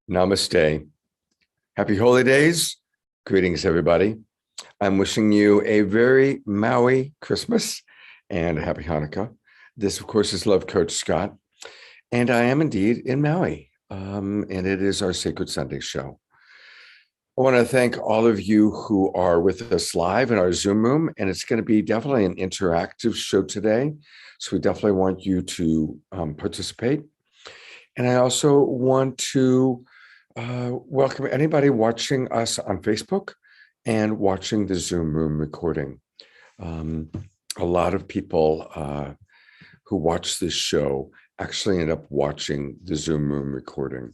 Namaste. Happy Holy Days. Greetings, everybody. I'm wishing you a very Maui Christmas and a happy Hanukkah. This, of course, is Love Coach Scott, and I am indeed in Maui, and it is our Sacred Sunday show. I want to thank all of you who are with us live in our Zoom room, and it's going to be definitely an interactive show today, so we definitely want you to participate. And I also want to welcome anybody watching us on Facebook and watching the Zoom room recording. A lot of people who watch this show actually end up watching the Zoom room recording.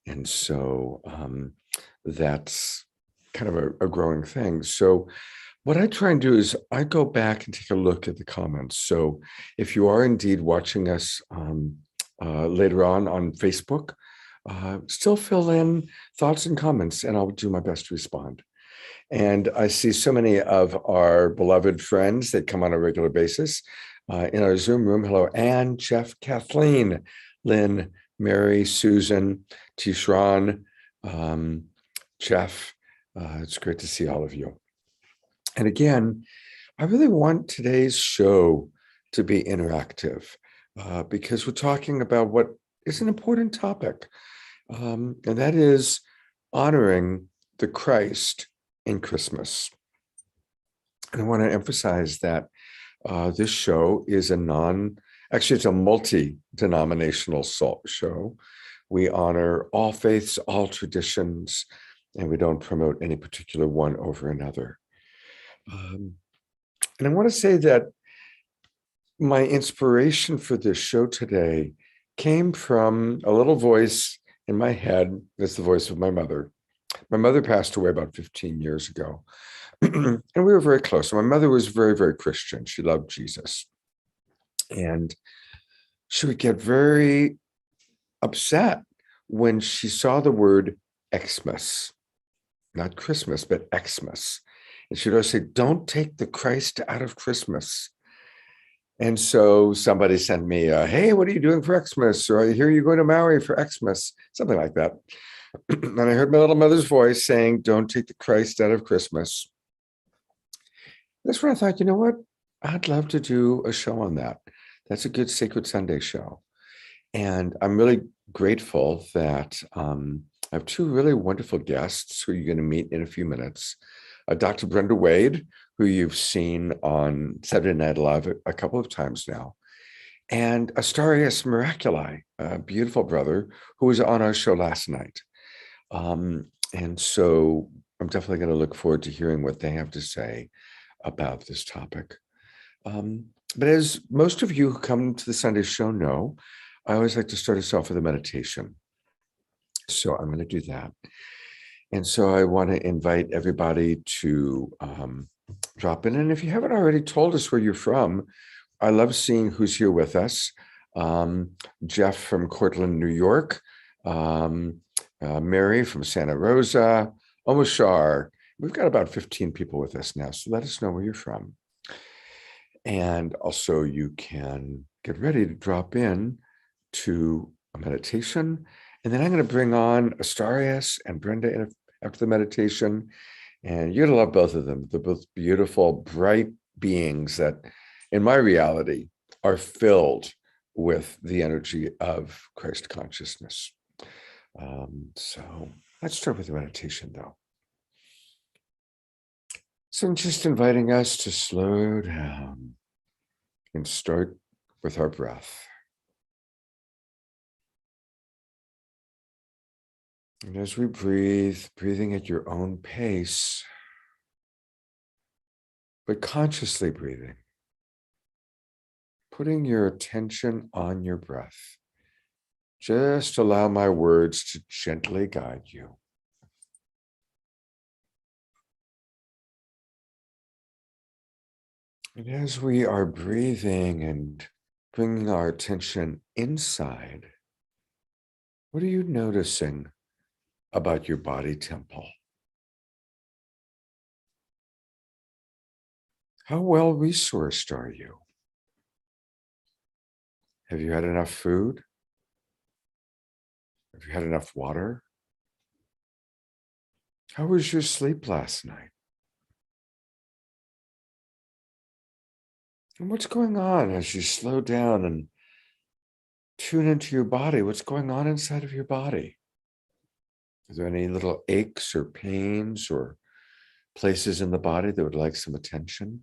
And so that's kind of a growing thing. So what I try and do is I go back and take a look at the comments. So if you are indeed watching us later on Facebook, still fill in thoughts and comments, and I'll do my best to respond. And I see so many of our beloved friends that come on a regular basis in our Zoom room. Hello, Anne, Jeff, Kathleen, Lynn, Mary, Susan, Tishran, Jeff. It's great to see all of you. And again, I really want today's show to be interactive because we're talking about what is an important topic. And that is honoring the Christ in Christmas. And I want to emphasize that this show is it's a multi-denominational show. We honor all faiths, all traditions, and we don't promote any particular one over another. And I want to say that my inspiration for this show today came from a little voice in my head. That's the voice of my mother. My mother passed away about 15 years ago, and we were very close. My mother was very, very Christian. She loved Jesus. And she would get very upset when she saw the word Xmas, not Christmas, but Xmas. And she'd always say, "Don't take the Christ out of Christmas." And so somebody sent me, "Hey, what are you doing for Xmas?" Or "I hear you're going to Maui for Xmas," something like that. And I heard my little mother's voice saying, "Don't take the Christ out of Christmas." That's when I thought, you know what? I'd love to do a show on that. That's a good Sacred Sunday show. And I'm really grateful that I have two really wonderful guests who you're going to meet in a few minutes. Dr. Brenda Wade, who you've seen on Saturday Night Live a couple of times now, and Astorius Miraculi, a beautiful brother who was on our show last night. And so I'm definitely going to look forward to hearing what they have to say about this topic. But as most of you who come to the Sunday show know, I always like to start us off with a meditation. So I'm going to do that. And so I want to invite everybody to drop in. And if you haven't already told us where you're from, I love seeing who's here with us. Jeff from Cortland, New York. Mary from Santa Rosa. Omashar. We've got about 15 people with us now, so let us know where you're from. And also you can get ready to drop in to a meditation. And then I'm going to bring on Astorius and Brenda after the meditation. And you're going to love both of them. They're both beautiful, bright beings that, in my reality, are filled with the energy of Christ consciousness. So let's start with the meditation, though. So I'm just inviting us to slow down and start with our breath. And as we breathe, breathing at your own pace, but consciously breathing, putting your attention on your breath. Just allow my words to gently guide you. And as we are breathing and bringing our attention inside, what are you noticing about your body temple? How well resourced are you? Have you had enough food? Have you had enough water? How was your sleep last night? And what's going on as you slow down and tune into your body? What's going on inside of your body? Are there any little aches or pains or places in the body that would like some attention?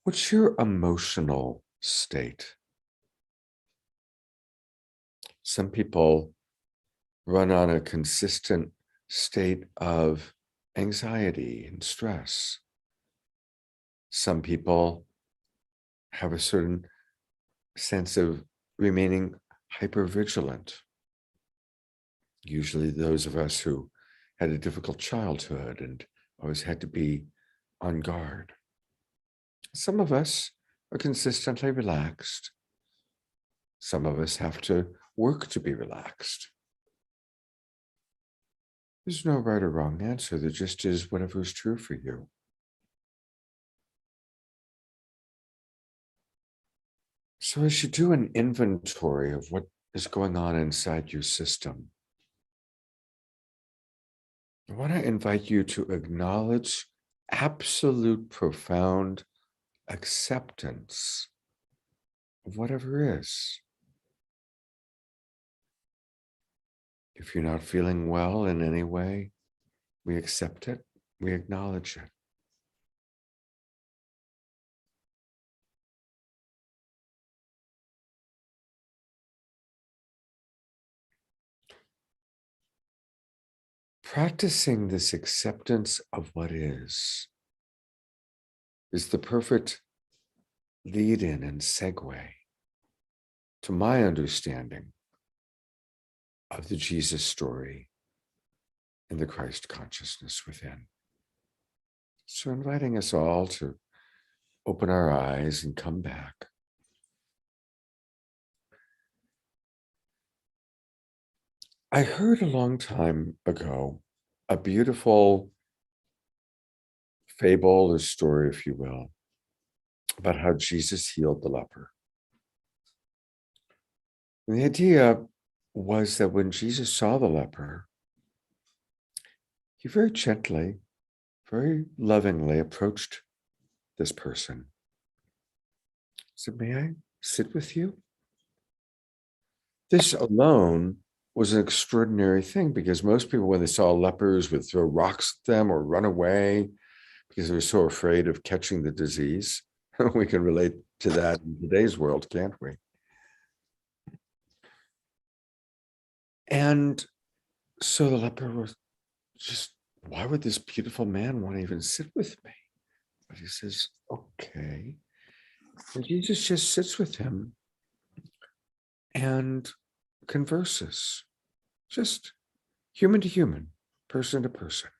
What's your emotional state? Some people run on a consistent state of anxiety and stress. Some people have a certain sense of remaining hypervigilant. Usually those of us who had a difficult childhood and always had to be on guard. Some of us are consistently relaxed. Some of us have to work to be relaxed. There's no right or wrong answer. There just is whatever is true for you. So as you do an inventory of what is going on inside your system, I want to invite you to acknowledge absolute profound acceptance of whatever is. If you're not feeling well in any way, we accept it, we acknowledge it. Practicing this acceptance of what is the perfect lead-in and segue to my understanding of the Jesus story and the Christ consciousness within. So inviting us all to open our eyes and come back. I heard a long time ago a beautiful fable or story, if you will, about how Jesus healed the leper. And the idea was that when Jesus saw the leper, he very gently, very lovingly approached this person. He said, "May I sit with you?" This alone was an extraordinary thing because most people, when they saw lepers, would throw rocks at them or run away because they were so afraid of catching the disease. We can relate to that in today's world, can't we? And so the leper was just, why would this beautiful man want to even sit with me? But he says, okay. And Jesus just sits with him and converses, just human to human, person to person,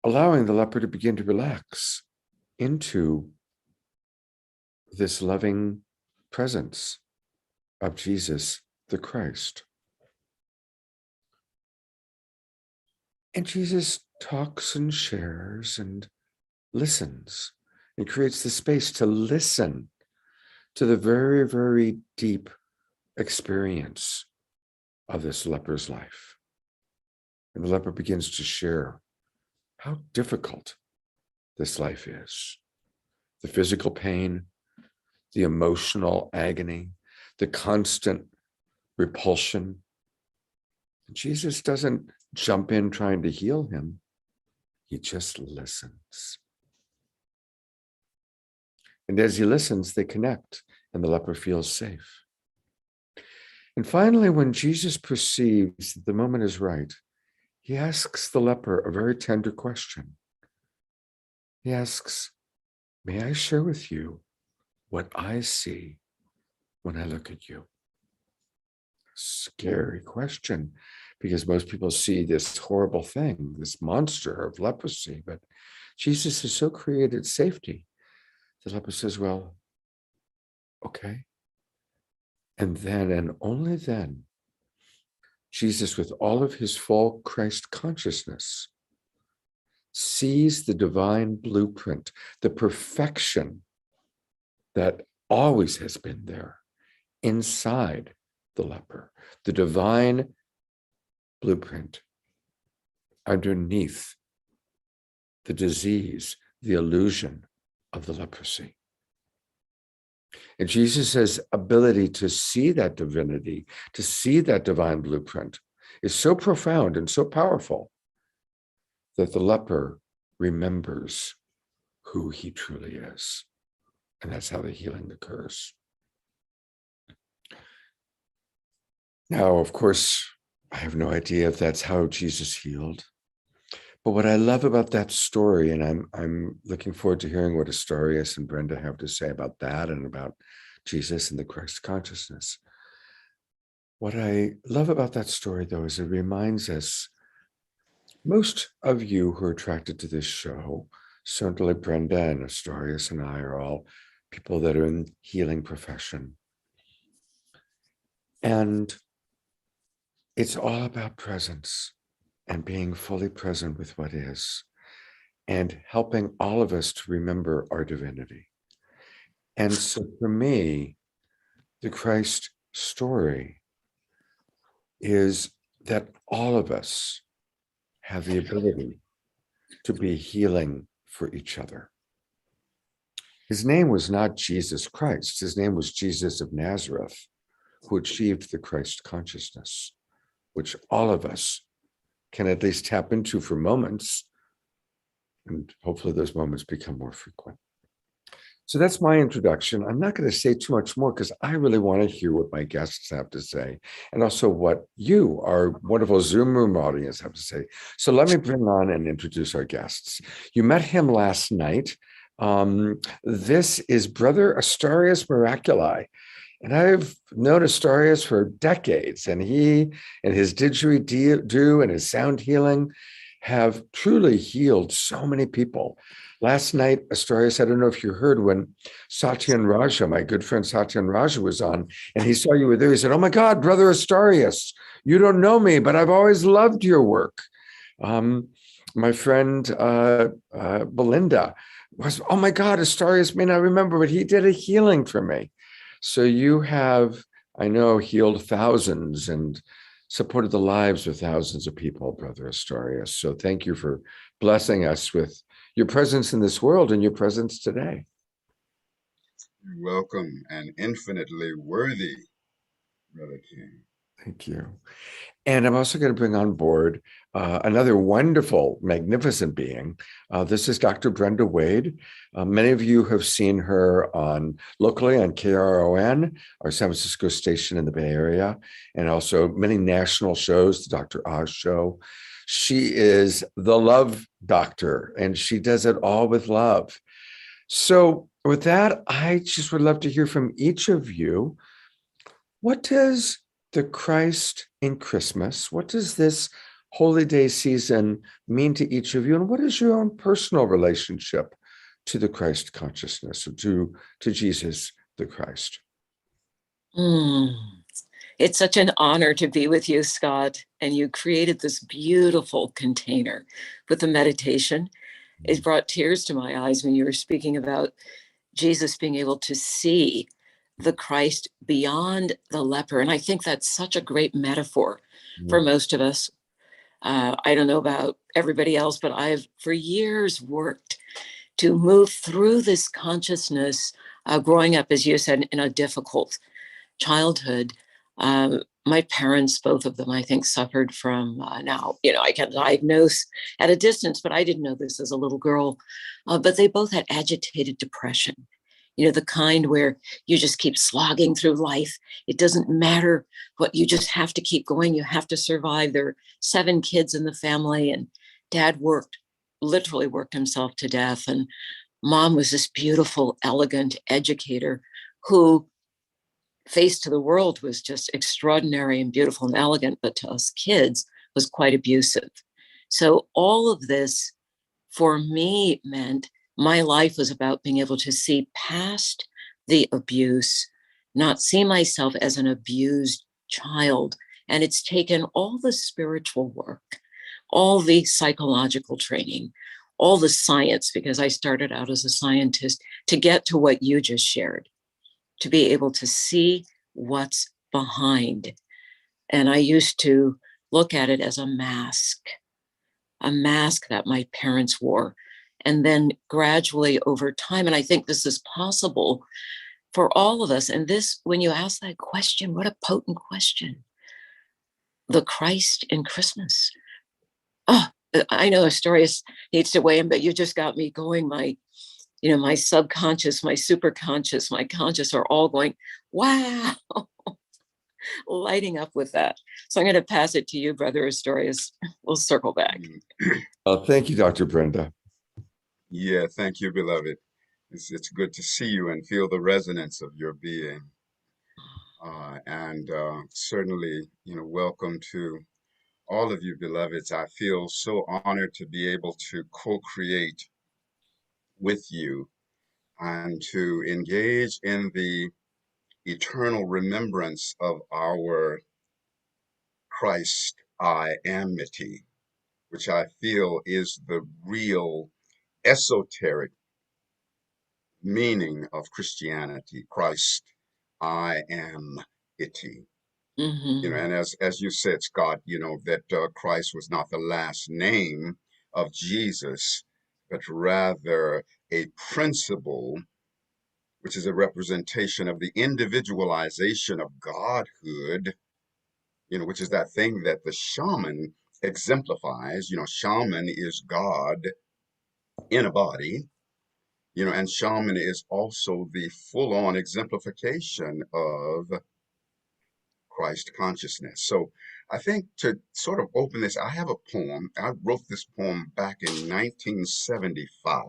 allowing the leper to begin to relax into this loving presence of Jesus, the Christ. And Jesus talks and shares and listens and creates the space to listen to the very, very deep experience of this leper's life. And the leper begins to share how difficult this life is. The physical pain, the emotional agony, the constant repulsion. Jesus doesn't jump in trying to heal him. He just listens. And as he listens, they connect, and the leper feels safe. And finally, when Jesus perceives that the moment is right, he asks the leper a very tender question. He asks, "May I share with you what I see when I look at you?" Scary question, because most people see this horrible thing, this monster of leprosy, but Jesus has so created safety. The leper says, well, okay. And then, and only then, Jesus, with all of his full Christ consciousness, sees the divine blueprint, the perfection that always has been there inside the leper, the divine blueprint underneath the disease, the illusion of the leprosy. And Jesus' ability to see that divinity, to see that divine blueprint, is so profound and so powerful that the leper remembers who he truly is. And that's how the healing occurs. Now, of course, I have no idea if that's how Jesus healed. But what I love about that story, and I'm looking forward to hearing what Astorius and Brenda have to say about that and about Jesus and the Christ consciousness. What I love about that story, though, is it reminds us, most of you who are attracted to this show, certainly Brenda and Astorius and I are all people that are in the healing profession. And it's all about presence and being fully present with what is, and helping all of us to remember our divinity. And so for me, the Christ story is that all of us have the ability to be healing for each other. His name was not Jesus Christ. His name was Jesus of Nazareth, who achieved the Christ consciousness, which all of us can at least tap into for moments, and hopefully those moments become more frequent. So that's my introduction. I'm not going to say too much more because I really want to hear what my guests have to say, and also what you, our wonderful Zoom room audience, have to say. So let me bring on and introduce our guests. You met him last night. This is Brother Astorius Miraculi. And I've known Astorius for decades, and he and his didgeridoo and his sound healing have truly healed so many people. Last night, Astorius, I don't know if you heard when Satyan Raja, my good friend Satyan Raja, was on, and he saw you were there. He said, "Oh my God, Brother Astorius, you don't know me, but I've always loved your work." My friend Belinda was, "Oh my God, Astorius may not remember, but he did a healing for me." So you have, I know, healed thousands and supported the lives of thousands of people, Brother Astorius. So thank you for blessing us with your presence in this world and your presence today. You're welcome and infinitely worthy, Brother King. Thank you. And I'm also going to bring on board another wonderful, magnificent being. This is Dr. Brenda Wade. Many of you have seen her locally on KRON, our San Francisco station in the Bay Area, and also many national shows, the Dr. Oz Show. She is the love doctor, and she does it all with love. So with that, I just would love to hear from each of you. What does the Christ in Christmas, what does this Holy Day season mean to each of you? And what is your own personal relationship to the Christ consciousness, or to Jesus, the Christ? It's such an honor to be with you, Scott. And you created this beautiful container with the meditation. It brought tears to my eyes when you were speaking about Jesus being able to see the Christ beyond the leper. And I think that's such a great metaphor for most of us. I don't know about everybody else, but I've for years worked to move through this consciousness, growing up, as you said, in a difficult childhood. My parents, both of them, I think, suffered from now, I can diagnose at a distance, but I didn't know this as a little girl. But they both had agitated depression, the kind where you just keep slogging through life. It doesn't matter what, you just have to keep going. You have to survive. There are 7 kids in the family, and Dad literally worked himself to death. And Mom was this beautiful, elegant educator who, face to the world, was just extraordinary and beautiful and elegant, but to us kids was quite abusive. So all of this for me meant my life was about being able to see past the abuse, not see myself as an abused child. And it's taken all the spiritual work, all the psychological training, all the science, because I started out as a scientist, to get to what you just shared. to be able to see what's behind. And I used to look at it as a mask that my parents wore. And then gradually over time, and I think this is possible for all of us. And this, when you ask that question, what a potent question. The Christ in Christmas. Oh, I know Astorius needs to weigh in, but you just got me going. My subconscious, my superconscious, my conscious are all going, wow, lighting up with that. So I'm going to pass it to you, Brother Astorius. We'll circle back. Thank you, Dr. Brenda. Yeah, thank you, beloved. It's good to see you and feel the resonance of your being. And certainly, welcome to all of you, beloveds. I feel so honored to be able to co-create with you and to engage in the eternal remembrance of our Christ I amity, which I feel is the real esoteric meaning of Christianity. Christ I am ity. And as you said, Scott, that Christ was not the last name of Jesus, but rather a principle, which is a representation of the individualization of Godhood, which is that thing that the shaman exemplifies. Shaman is God in a body, and shaman is also the full-on exemplification of Christ consciousness. So I think to sort of open this, I have a poem. I wrote this poem back in 1975,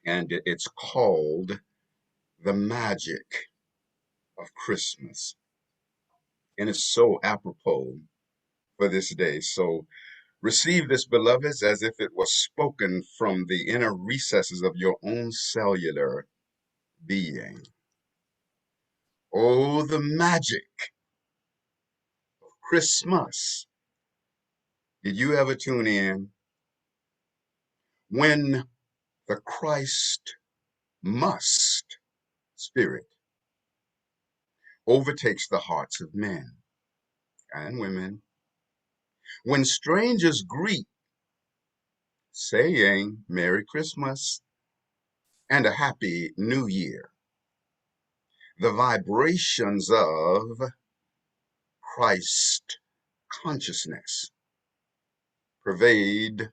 and it's called The Magic of Christmas. And it's so apropos for this day. So receive this, beloveds, as if it was spoken from the inner recesses of your own cellular being. Oh, the magic of Christmas. Did you ever tune in? When the Christ must spirit overtakes the hearts of men and women, when strangers greet, saying Merry Christmas and a Happy New Year, the vibrations of Christ consciousness pervade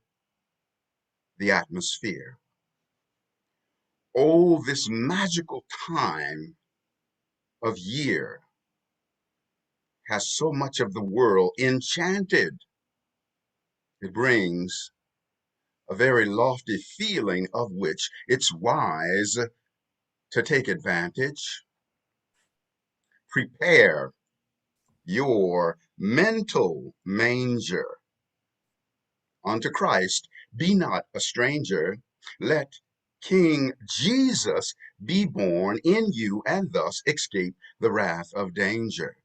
the atmosphere. Oh, this magical time of year has so much of the world enchanted. It brings a very lofty feeling of which it's wise to take advantage. Prepare your mental manger unto Christ. Be not a stranger. Let King Jesus be born in you and thus escape the wrath of danger.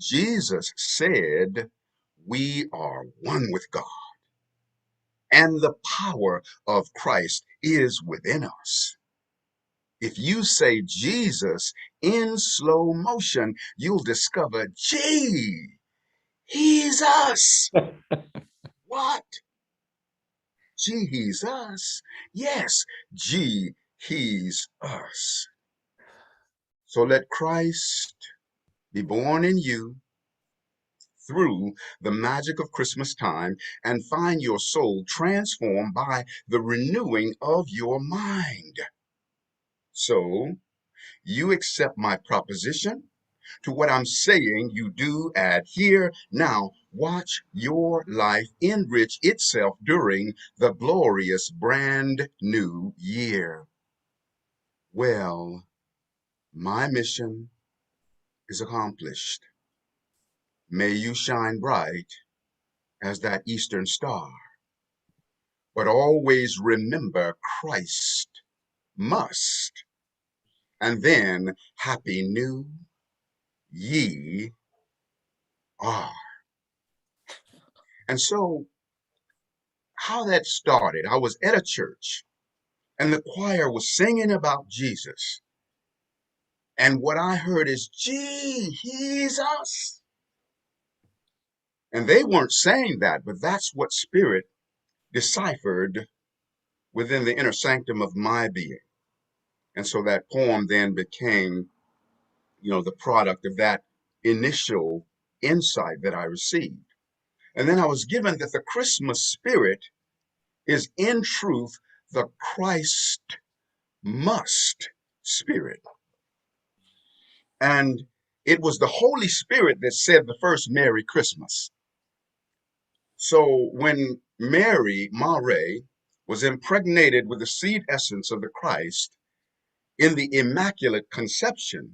Jesus said, we are one with God, and the power of Christ is within us. If you say Jesus in slow motion, you'll discover, gee, he's us. What? Gee, he's us. Yes, gee, he's us. So let Christ be born in you through the magic of Christmas time and find your soul transformed by the renewing of your mind. So you accept my proposition. To what I'm saying, you do adhere. Now, watch your life enrich itself during the glorious brand new year. Well, my mission is accomplished. May you shine bright as that eastern star. But always remember Christ must. And then, Happy New Ye are. And so, how that started, I was at a church and the choir was singing about Jesus. And what I heard is, gee, he's us. And they weren't saying that, but that's what Spirit deciphered within the inner sanctum of my being. And so that poem then became, the product of that initial insight that I received. And then I was given that the Christmas spirit is in truth the Christ must spirit. And it was the Holy Spirit that said the first Merry Christmas. So when Mary, Mare, was impregnated with the seed essence of the Christ in the Immaculate Conception,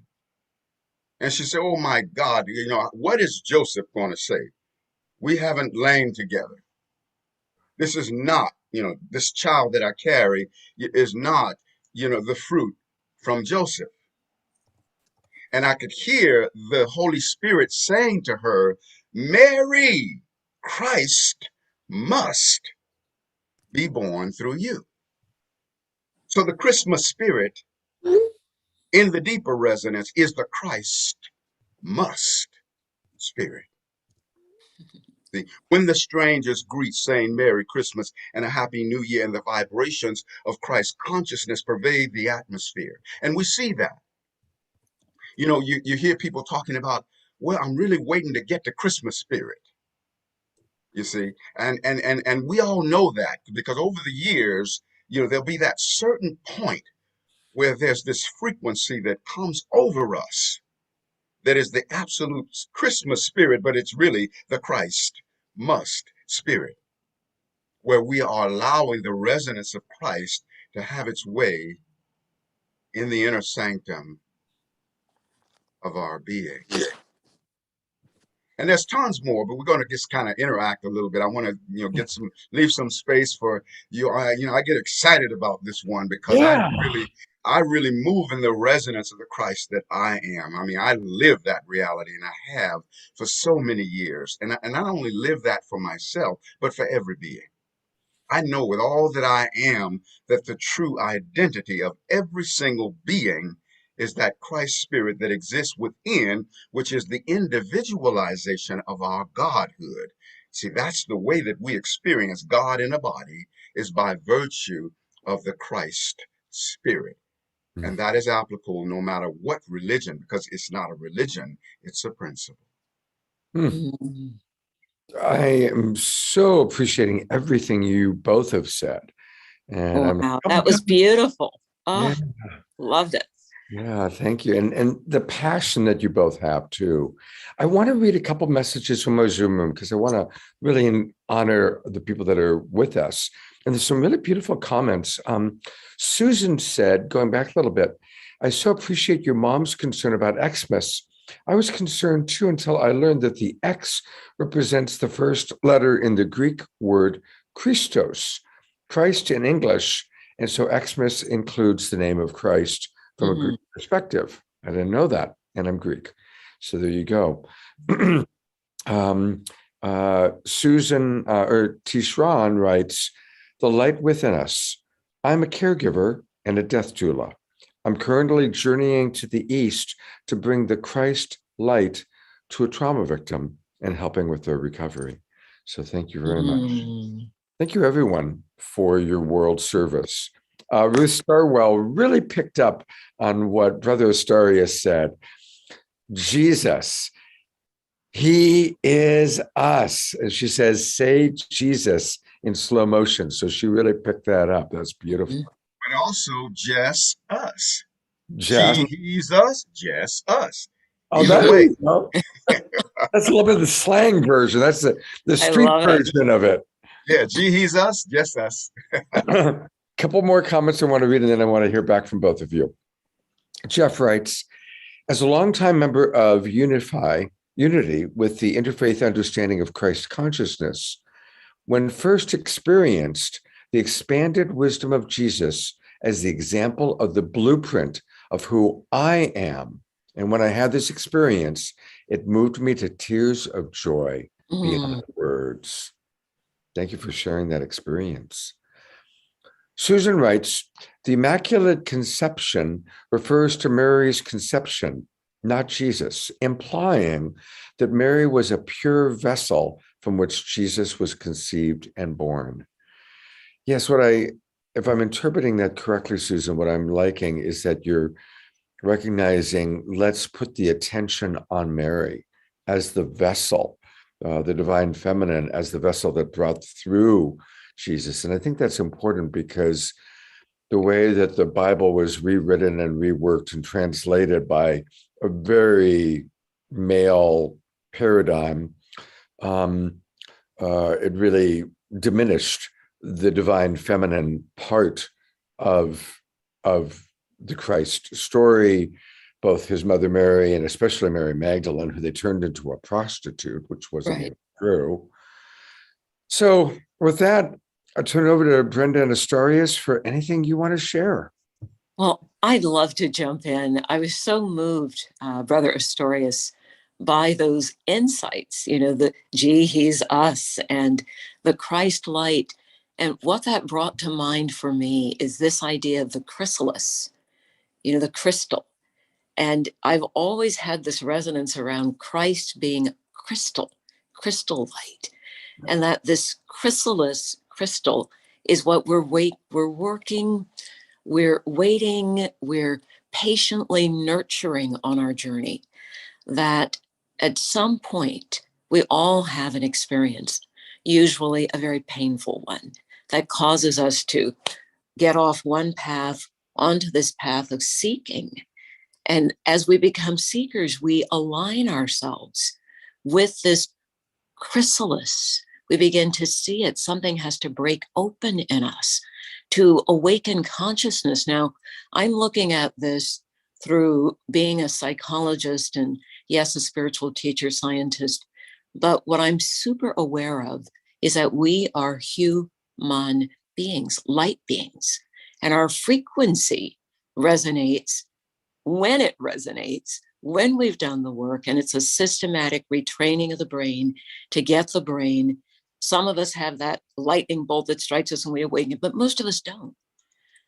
and she said, oh my God, what is Joseph going to say? We haven't lain together. This is not, this child that I carry is not, the fruit from Joseph. And I could hear the Holy Spirit saying to her, Mary, Christ must be born through you. So the Christmas spirit in the deeper resonance is the Christ must spirit. See, when the strangers greet saying Merry Christmas and a Happy New Year, and the vibrations of Christ consciousness pervade the atmosphere. And we see that. You hear people talking about, well, I'm really waiting to get the Christmas spirit. You see, and we all know that because over the years, there'll be that certain point where there's this frequency that comes over us that is the absolute Christmas spirit, but it's really the Christ must spirit, where we are allowing the resonance of Christ to have its way in the inner sanctum of our being. And there's tons more, but we're going to just kind of interact a little bit. I want to, leave some space for you. I get excited about this one because I really move in the resonance of the Christ that I am. I mean, I live that reality, and I have for so many years. And I not only live that for myself, but for every being. I know with all that I am that the true identity of every single being is that Christ spirit that exists within, which is the individualization of our godhood. See, that's the way that we experience God in a body, is by virtue of the Christ spirit. And that is applicable no matter what religion, because it's not a religion, it's a principle. I am so appreciating everything you both have said. And wow, that was beautiful. Oh, yeah. Loved it. Yeah, thank you. And the passion that you both have too. I want to read a couple messages from my Zoom room because I want to really honor the people that are with us. And there's some really beautiful comments. Susan said, going back a little bit, I so appreciate your mom's concern about Xmas. I was concerned too until I learned that the X represents the first letter in the Greek word Christos, Christ in English. And so Xmas includes the name of Christ from a Greek perspective. I didn't know that, and I'm Greek. So there you go. Susan or Tishran writes, the light within us. I'm a caregiver and a death doula. I'm currently journeying to the East to bring the Christ light to a trauma victim and helping with their recovery. So thank you very much. Thank you, everyone, for your world service. Ruth Starwell really picked up on what Brother Astorius said. Jesus, he is us. And she says, say Jesus in slow motion. So she really picked that up. That's beautiful. But also just us. Just he's us, just us. Oh, that's a little bit of the slang version. That's the street version of it. Yeah, he's us, just us. Couple more comments I want to read, and then I want to hear back from both of you. Jeff writes, as a longtime member of Unity with the interfaith understanding of Christ consciousness, when first experienced the expanded wisdom of Jesus as the example of the blueprint of who I am, and when I had this experience, it moved me to tears of joy beyond words. Thank you for sharing that experience. Susan writes, the Immaculate Conception refers to Mary's conception, not Jesus, implying that Mary was a pure vessel from which Jesus was conceived and born. Yes, if I'm interpreting that correctly, Susan, what I'm liking is that you're recognizing, let's put the attention on Mary as the vessel, the divine feminine as the vessel that brought through Jesus. And I think that's important because the way that the Bible was rewritten and reworked and translated by a very male paradigm, it really diminished the divine feminine part of the Christ story, both his mother Mary and especially Mary Magdalene, who they turned into a prostitute, which wasn't even true. So with that, I'll turn it over to Brenda and Astorius for anything you want to share. Well, I'd love to jump in. I was so moved, Brother Astorius, by those insights, the he's us and the Christ light. And what that brought to mind for me is this idea of the chrysalis, the crystal. And I've always had this resonance around Christ being crystal light. And that this chrysalis crystal is what we're working, we're waiting, we're patiently nurturing on our journey. That at some point, we all have an experience, usually a very painful one, that causes us to get off one path onto this path of seeking. And as we become seekers, we align ourselves with this chrysalis. We begin to see it. Something has to break open in us to awaken consciousness. Now, I'm looking at this through being a psychologist and, yes, a spiritual teacher, scientist. But what I'm super aware of is that we are human beings, light beings, and our frequency resonates when we've done the work, and it's a systematic retraining of the brain to get the brain. Some of us have that lightning bolt that strikes us and we awaken, but most of us don't.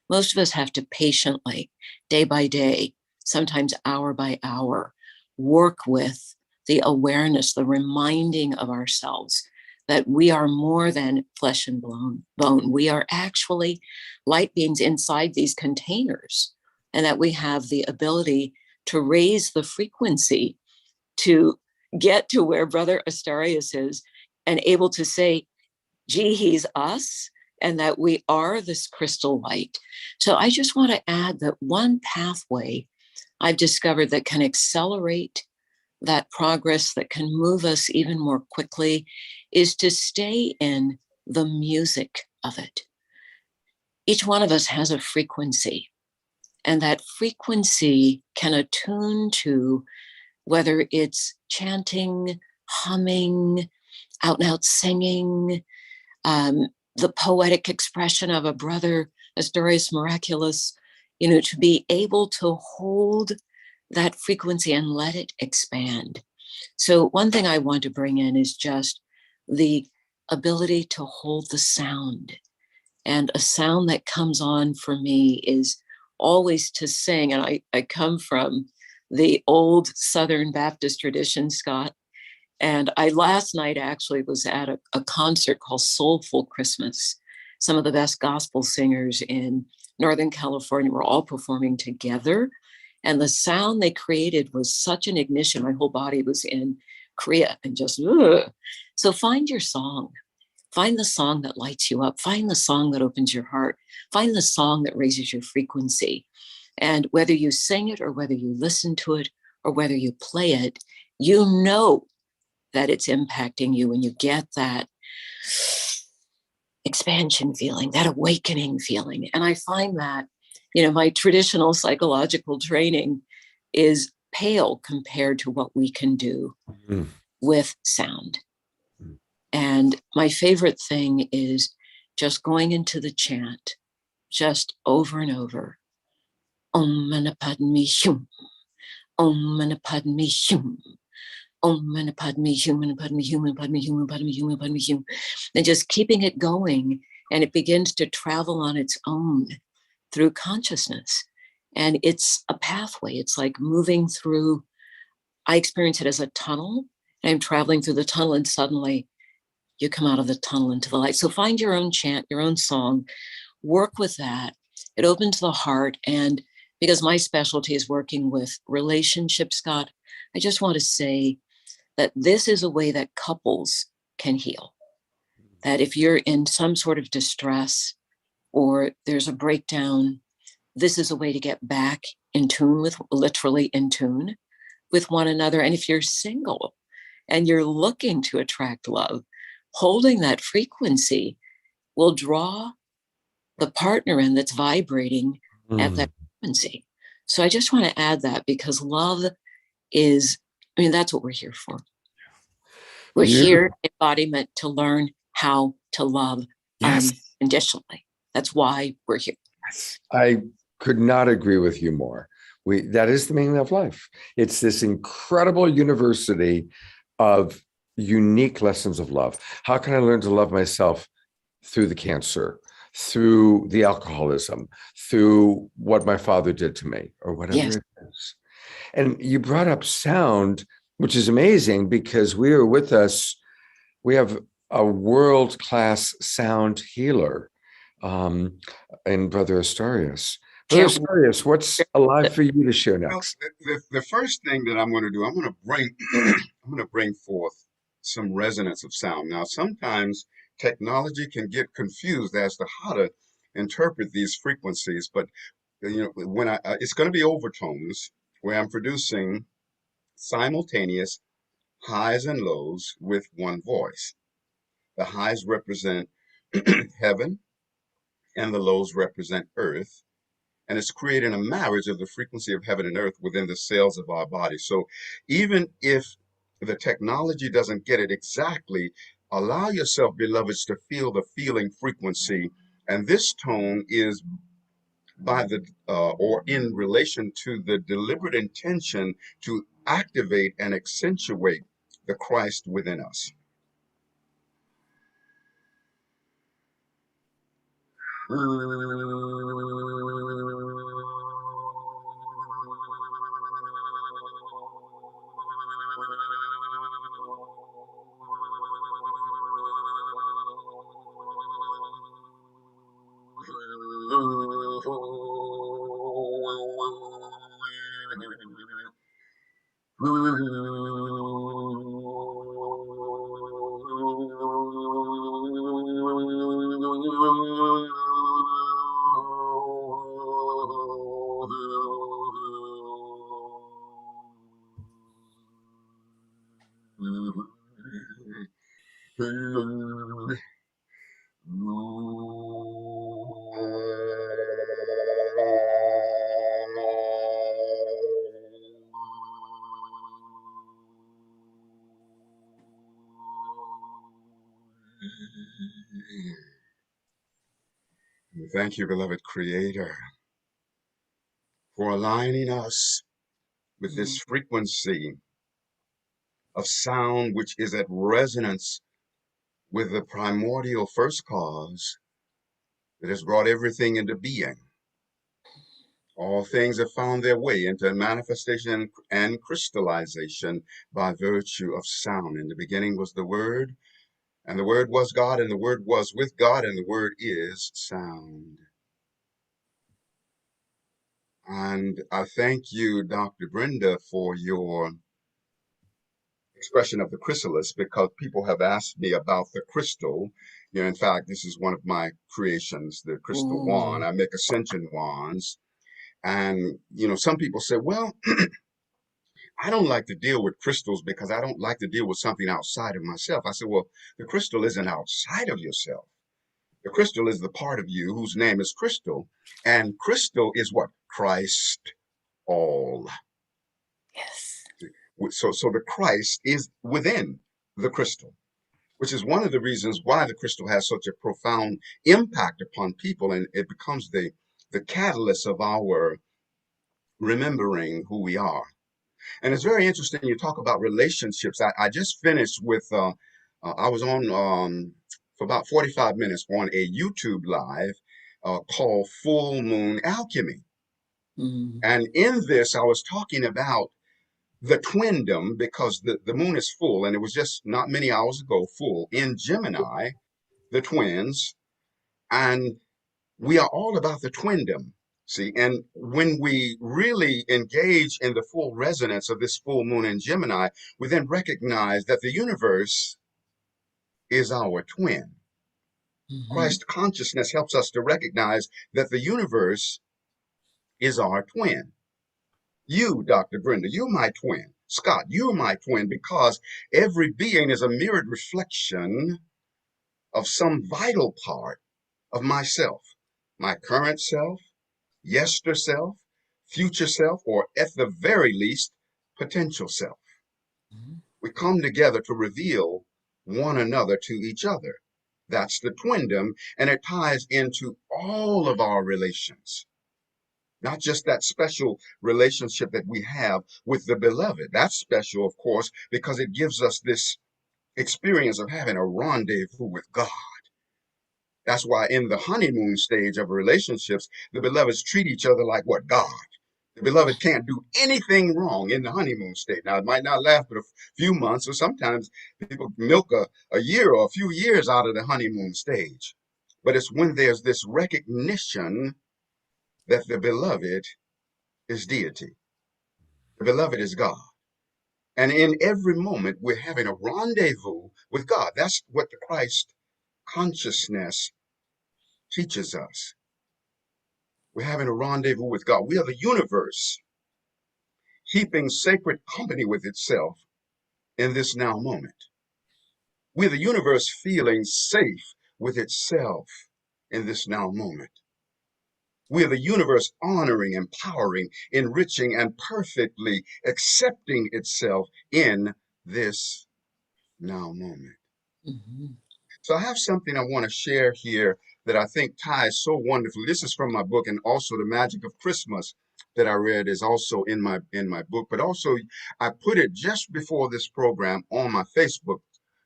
Most of us have to patiently, day by day, sometimes hour by hour, work with the awareness, the reminding of ourselves that we are more than flesh and bone. We are actually light beings inside these containers, and that we have the ability to raise the frequency to get to where Brother Astorius is and able to say, he's us, and that we are this crystal light. So I just want to add that one pathway I've discovered that can accelerate that progress, that can move us even more quickly, is to stay in the music of it. Each one of us has a frequency, and that frequency can attune to whether it's chanting, humming, out and out singing, the poetic expression of a Brother Astorius Miraculous, to be able to hold that frequency and let it expand. So one thing I want to bring in is just the ability to hold the sound. And a sound that comes on for me is always to sing. And I come from the old Southern Baptist tradition, Scott. And I last night actually was at a concert called Soulful Christmas. Some of the best gospel singers in Northern California were all performing together. And the sound they created was such an ignition. My whole body was in Korea and just, ugh. So find your song. Find the song that lights you up. Find the song that opens your heart. Find the song that raises your frequency. And whether you sing it or whether you listen to it or whether you play it, you know that it's impacting you, and you get that expansion feeling, that awakening feeling. And I find that, my traditional psychological training is pale compared to what we can do with sound. And my favorite thing is just going into the chant, just over and over. Om Mani Padme Hum. Om Mani Padme Hum. Om Mani Padme Hum, Mani Padme Hum, Mani Padme Hum, Mani Padme Hum, Mani Padme Hum. And just keeping it going and it begins to travel on its own through consciousness. And it's a pathway. It's like moving through, I experience it as a tunnel. I'm traveling through the tunnel and suddenly you come out of the tunnel into the light. So find your own chant, your own song, work with that. It opens the heart. And because my specialty is working with relationships, Scott, I just want to say that this is a way that couples can heal. That if you're in some sort of distress or there's a breakdown, this is a way to get back in tune with, literally in tune with one another. And if you're single and you're looking to attract love, holding that frequency will draw the partner in that's vibrating at that frequency. So I just want to add that because love is, I mean, that's what we're here for. We're here embodiment to learn how to love unconditionally. That's why we're here. I could not agree with you more. That is the meaning of life. It's this incredible university of unique lessons of love. How can I learn to love myself through the cancer, through the alcoholism, through what my father did to me, or whatever it is? And you brought up sound, which is amazing because we are with us. We have a world-class sound healer in Brother Astorius. Brother Astorius, what's alive for you to share next? Well, the first thing that I'm going to do, I'm going to bring I'm going to bring forth some resonance of sound. Now, sometimes technology can get confused as to how to interpret these frequencies, but when it's going to be overtones where I'm producing simultaneous highs and lows with one voice. The highs represent heaven and the lows represent earth. And it's creating a marriage of the frequency of heaven and earth within the cells of our body. So even if the technology doesn't get it exactly, allow yourself, beloveds, to feel the feeling frequency. And this tone is by the or in relation to the deliberate intention to activate and accentuate the Christ within us. Thank you, beloved Creator, for aligning us with this frequency of sound which is at resonance with the primordial first cause that has brought everything into being. All things have found their way into manifestation and crystallization by virtue of sound. In the beginning was the Word, and the Word was God, and the Word was with God, and the Word is sound. And I thank you, Dr. Brenda, for your expression of the chrysalis, because people have asked me about the crystal. In fact, this is one of my creations, the crystal wand. I make ascension wands. And, some people say, well, I don't like to deal with crystals because I don't like to deal with something outside of myself. I said, well, the crystal isn't outside of yourself. The crystal is the part of you whose name is crystal. And crystal is what? Christ all. Yes. So the Christ is within the crystal, which is one of the reasons why the crystal has such a profound impact upon people. And it becomes the catalyst of our remembering who we are. And it's very interesting. You talk about relationships. I just finished with, I was on for about 45 minutes on a YouTube live called Full Moon Alchemy. And in this, I was talking about the twindom, because the moon is full, and it was just not many hours ago full in Gemini, the twins, and we are all about the twindom. See, and when we really engage in the full resonance of this full moon in Gemini, we then recognize that the universe is our twin. Christ consciousness helps us to recognize that the universe is our twin. You, Dr. Brenda, you're my twin. Scott, you're my twin, because every being is a mirrored reflection of some vital part of myself, my current self, yester self, future self, or at the very least, potential self. We come together to reveal one another to each other. That's the twindom, and it ties into all of our relations. Not just that special relationship that we have with the beloved. That's special, of course, because it gives us this experience of having a rendezvous with God. That's why in the honeymoon stage of relationships, the beloveds treat each other like what? God. The beloved can't do anything wrong in the honeymoon stage. Now, it might not last but a few months, or sometimes people milk a year or a few years out of the honeymoon stage. But it's when there's this recognition that the beloved is deity. The beloved is God. And in every moment, we're having a rendezvous with God. That's what the Christ consciousness teaches us. We're having a rendezvous with God. We are the universe keeping sacred company with itself in this now moment. We're the universe feeling safe with itself in this now moment. We're the universe honoring, empowering, enriching, and perfectly accepting itself in this now moment. So I have something I want to share here that I think ties so wonderfully. This is from my book, and also The Magic of Christmas that I read is also in my book, but also I put it just before this program on my Facebook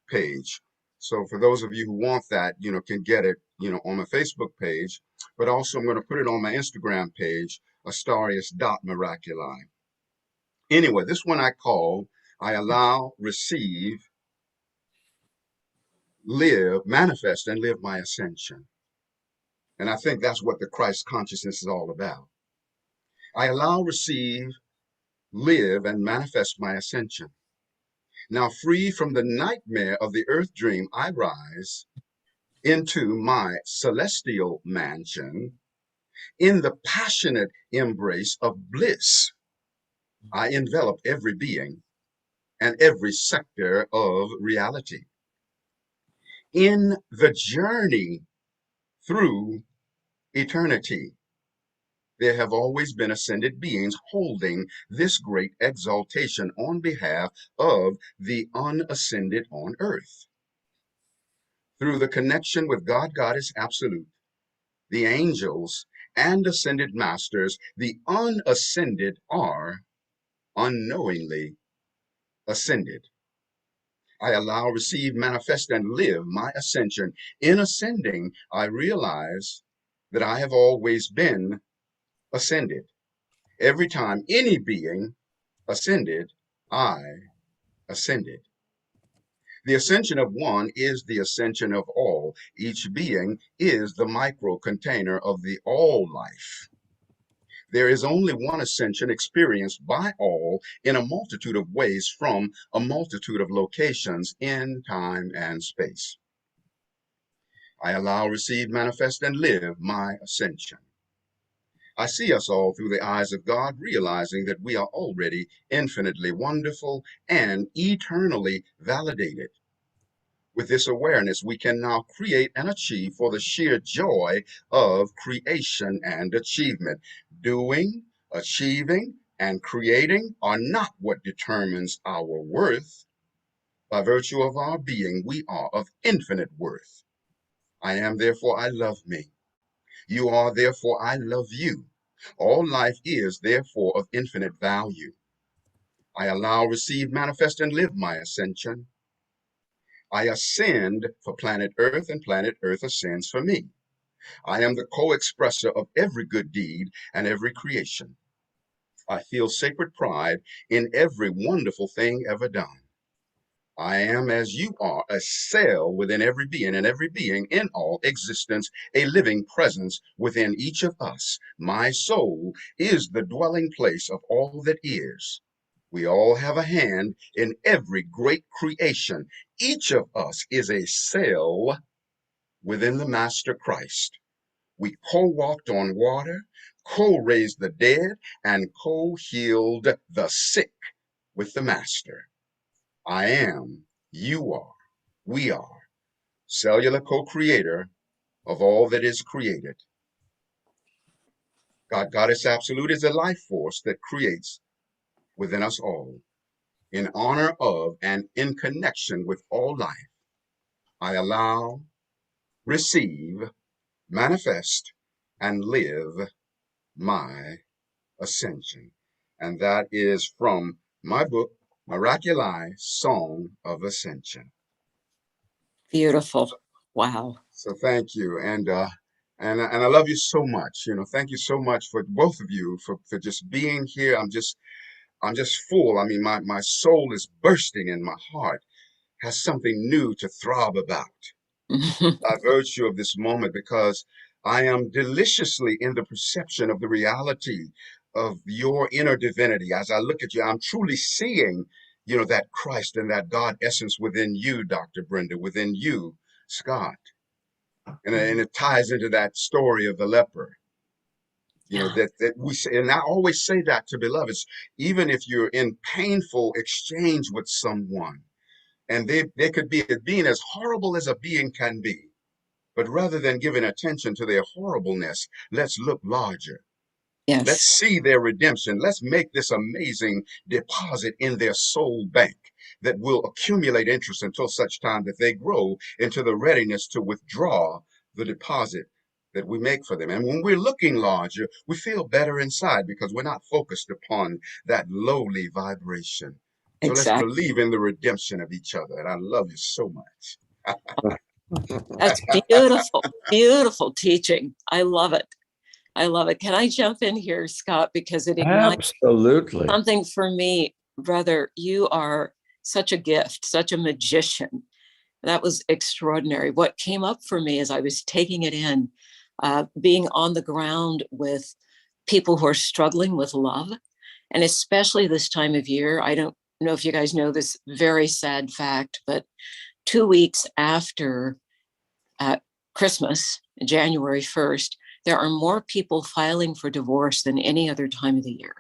page. So for those of you who want that, can get it, on my Facebook page, but also I'm going to put it on my Instagram page, Astorius.Miraculi. Anyway, this one I call, I allow, receive, live, manifest, and live my ascension. And I think that's what the Christ consciousness is all about. I allow, receive, live, and manifest my ascension. Now, free from the nightmare of the earth dream, I rise into my celestial mansion in the passionate embrace of bliss. I envelop every being and every sector of reality. In the journey through eternity, there have always been ascended beings holding this great exaltation on behalf of the unascended on earth. Through the connection with God, Goddess Absolute, the angels, and ascended masters, the unascended are unknowingly ascended. I allow, receive, manifest, and live my ascension. In ascending, I realize that I have always been ascended. Every time any being ascended, I ascended. The ascension of one is the ascension of all. Each being is the micro container of the all life. There is only one ascension experienced by all in a multitude of ways from a multitude of locations in time and space. I allow, receive, manifest, and live my ascension. I see us all through the eyes of God, realizing that we are already infinitely wonderful and eternally validated. With this awareness, we can now create and achieve for the sheer joy of creation and achievement. Doing, achieving, and creating are not what determines our worth. By virtue of our being, we are of infinite worth. I am, therefore I love me. You are, therefore I love you. All life is, therefore, of infinite value. I allow, receive, manifest, and live my ascension. I ascend for planet Earth, and planet Earth ascends for me. I am the co-expressor of every good deed and every creation. I feel sacred pride in every wonderful thing ever done. I am, as you are, a cell within every being, and every being in all existence, a living presence within each of us. My soul is the dwelling place of all that is. We all have a hand in every great creation. Each of us is a cell within the Master Christ. We co-walked on water, co-raised the dead, and co-healed the sick with the Master. I am, you are, we are, cellular co-creator of all that is created. God, Goddess Absolute is a life force that creates within us all. In honor of and in connection with all life, I allow, receive, manifest, and live my ascension. And that is from my book, Miraculi, Song of Ascension. Beautiful. Wow. So thank you. And I love you so much. Thank you so much for both of you for just being here. I'm just full. I mean, my soul is bursting and my heart has something new to throb about by virtue of this moment, because I am deliciously in the perception of the reality of your inner divinity. As I look at you, I'm truly seeing, that Christ and that God essence within you, Dr. Brenda, within you, Scott. And it ties into that story of the leper. That we say, and I always say that to beloveds, even if you're in painful exchange with someone, and they could be being as horrible as a being can be, but rather than giving attention to their horribleness, let's look larger. Yes. Let's see their redemption. Let's make this amazing deposit in their soul bank that will accumulate interest until such time that they grow into the readiness to withdraw the deposit that we make for them. And when we're looking larger, we feel better inside because we're not focused upon that lowly vibration. So Exactly. let's believe in the redemption of each other. And I love you so much. That's beautiful, beautiful teaching. I love it. I love it. Can I jump in here, Scott? Because it ignites Absolutely something for me, brother. You are such a gift, such a magician. That was extraordinary. What came up for me as I was taking it in, being on the ground with people who are struggling with love, and especially this time of year. I don't know if you guys know this very sad fact, but 2 weeks after Christmas, January 1st, there are more people filing for divorce than any other time of the year.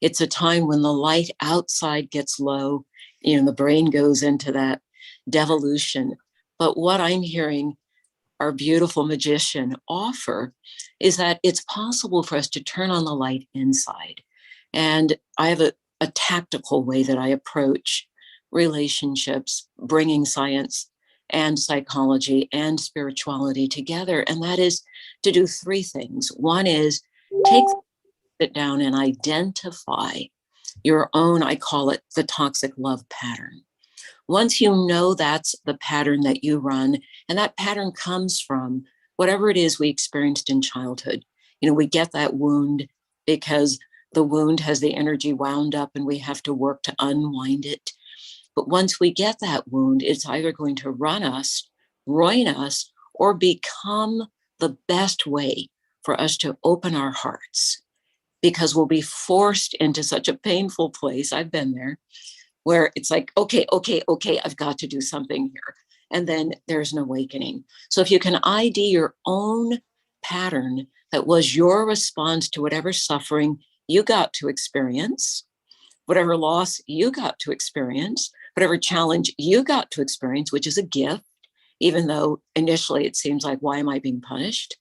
It's a time when the light outside gets low, the brain goes into that devolution. But what I'm hearing our beautiful magician offer is that it's possible for us to turn on the light inside. And I have a tactical way that I approach relationships, bringing science and psychology and spirituality together. And that is to do 3 things. One is sit down and identify your own, I call it the toxic love pattern. Once you know that's the pattern that you run, and that pattern comes from whatever it is we experienced in childhood. We get that wound because the wound has the energy wound up and we have to work to unwind it. But once we get that wound, it's either going to run us, ruin us, or become the best way for us to open our hearts, because we'll be forced into such a painful place. I've been there, where it's like, okay, I've got to do something here. And then there's an awakening. So if you can ID your own pattern that was your response to whatever suffering you got to experience, whatever loss you got to experience, whatever challenge you got to experience, which is a gift, even though initially it seems like, why am I being punished?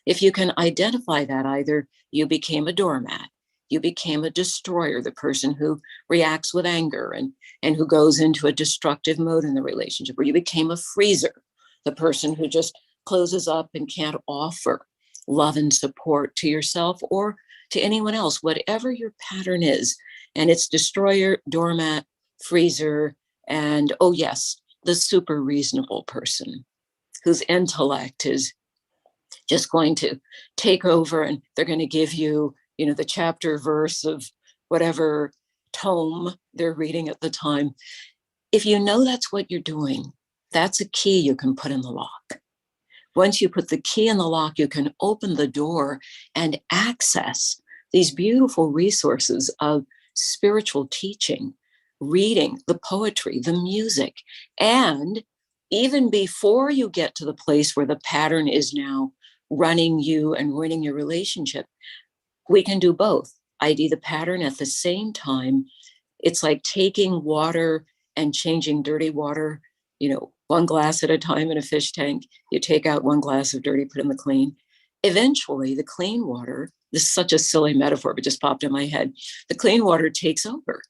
If you can identify that, either you became a doormat, you became a destroyer, the person who reacts with anger and who goes into a destructive mode in the relationship, or you became a freezer, the person who just closes up and can't offer love and support to yourself or to anyone else, whatever your pattern is. And it's destroyer, doormat, freezer, and oh yes, the super reasonable person whose intellect is just going to take over, and they're going to give you, the chapter verse of whatever tome they're reading at the time. If you know that's what you're doing, that's a key you can put in the lock. Once you put the key in the lock, you can open the door and access these beautiful resources of spiritual teaching, reading, the poetry, the music. And even before you get to the place where the pattern is now running you and ruining your relationship, we can do both. ID the pattern at the same time. It's like taking water and changing dirty water, one glass at a time in a fish tank. You take out one glass of dirty, put in the clean. Eventually, the clean water, this is such a silly metaphor, but just popped in my head. The clean water takes over.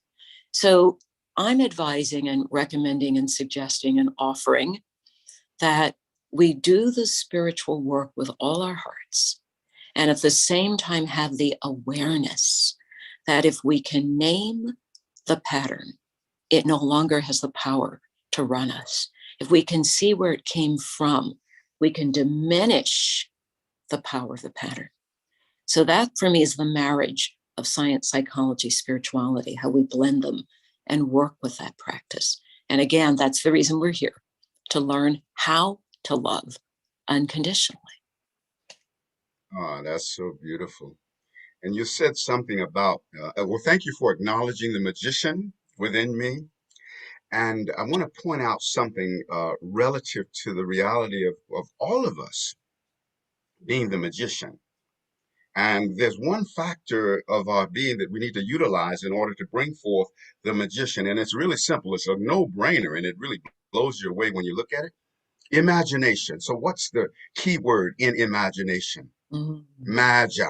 So I'm advising and recommending and suggesting and offering that we do the spiritual work with all our hearts, and at the same time have the awareness that if we can name the pattern, it no longer has the power to run us. If we can see where it came from, we can diminish the power of the pattern. So that for me is the marriage of science, psychology, spirituality, how we blend them and work with that practice. And again, that's the reason we're here, to learn how to love unconditionally. Ah, that's so beautiful. And you said something about, well, thank you for acknowledging the magician within me. And I want to point out something relative to the reality of all of us being the magician. And there's one factor of our being that we need to utilize in order to bring forth the magician. And it's really simple. It's a no-brainer, and it really blows you away when you look at it. Imagination. So what's the key word in imagination? Magi.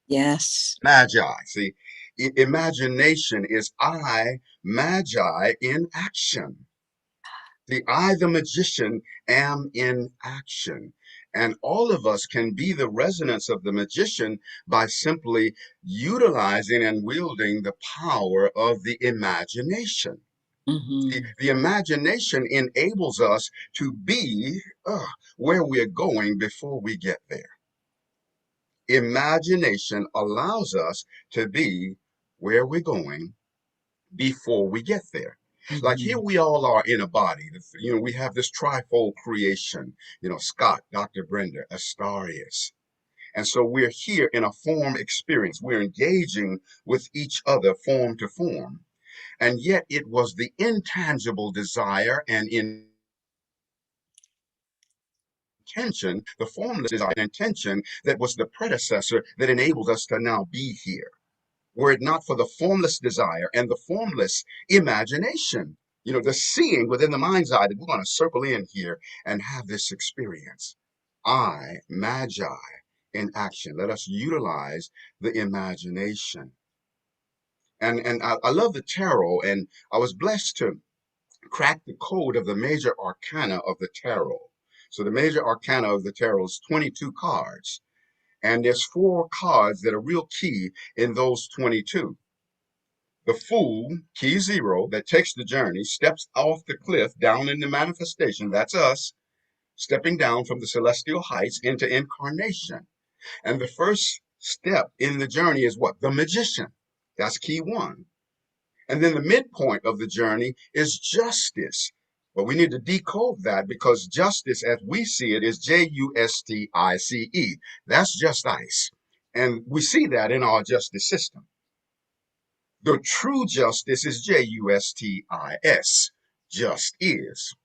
Yes. Magi. See, imagination is I, magi, in action. The I, the magician, am in action. And all of us can be the resonance of the magician by simply utilizing and wielding the power of the imagination. The imagination enables us to be where we're going before we get there. Imagination allows us to be where we're going before we get there. Like here we all are in a body. We have this trifold creation, Scott, Dr. Brenda, Astorius. And so we're here in a form experience. We're engaging with each other form to form. And yet it was the intangible desire and intention, the formless desire and intention that was the predecessor that enabled us to now be here. Were it not for the formless desire and the formless imagination, the seeing within the mind's eye, that we're going to circle in here and have this experience. I, magi, in action. Let us utilize the imagination. And I love the tarot, and I was blessed to crack the code of the major arcana of the tarot. So the major arcana of the tarot is 22 cards. And there's 4 cards that are real key in those 22. The fool, key 0, that takes the journey, steps off the cliff down in the manifestation. That's us, stepping down from the celestial heights into incarnation. And the first step in the journey is what? The magician. That's key 1. And then the midpoint of the journey is justice. But we need to decode that, because justice, as we see it, is Justice. That's just ice. And we see that in our justice system. The true justice is Justis, just is.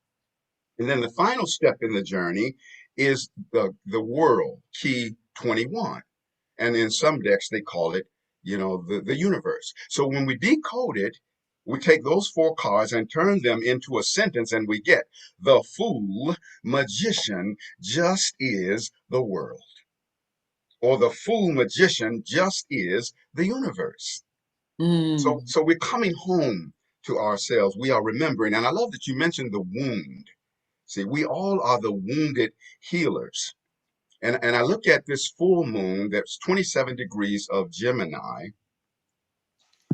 And then the final step in the journey is the world, key 21. And in some decks, they call it, the universe. So when we decode it, we take those 4 cards and turn them into a sentence, and we get the fool, magician, just is the world. Or the fool magician just is the universe. So we're coming home to ourselves. We are remembering. And I love that you mentioned the wound. See, we all are the wounded healers. And I look at this full moon that's 27 degrees of Gemini,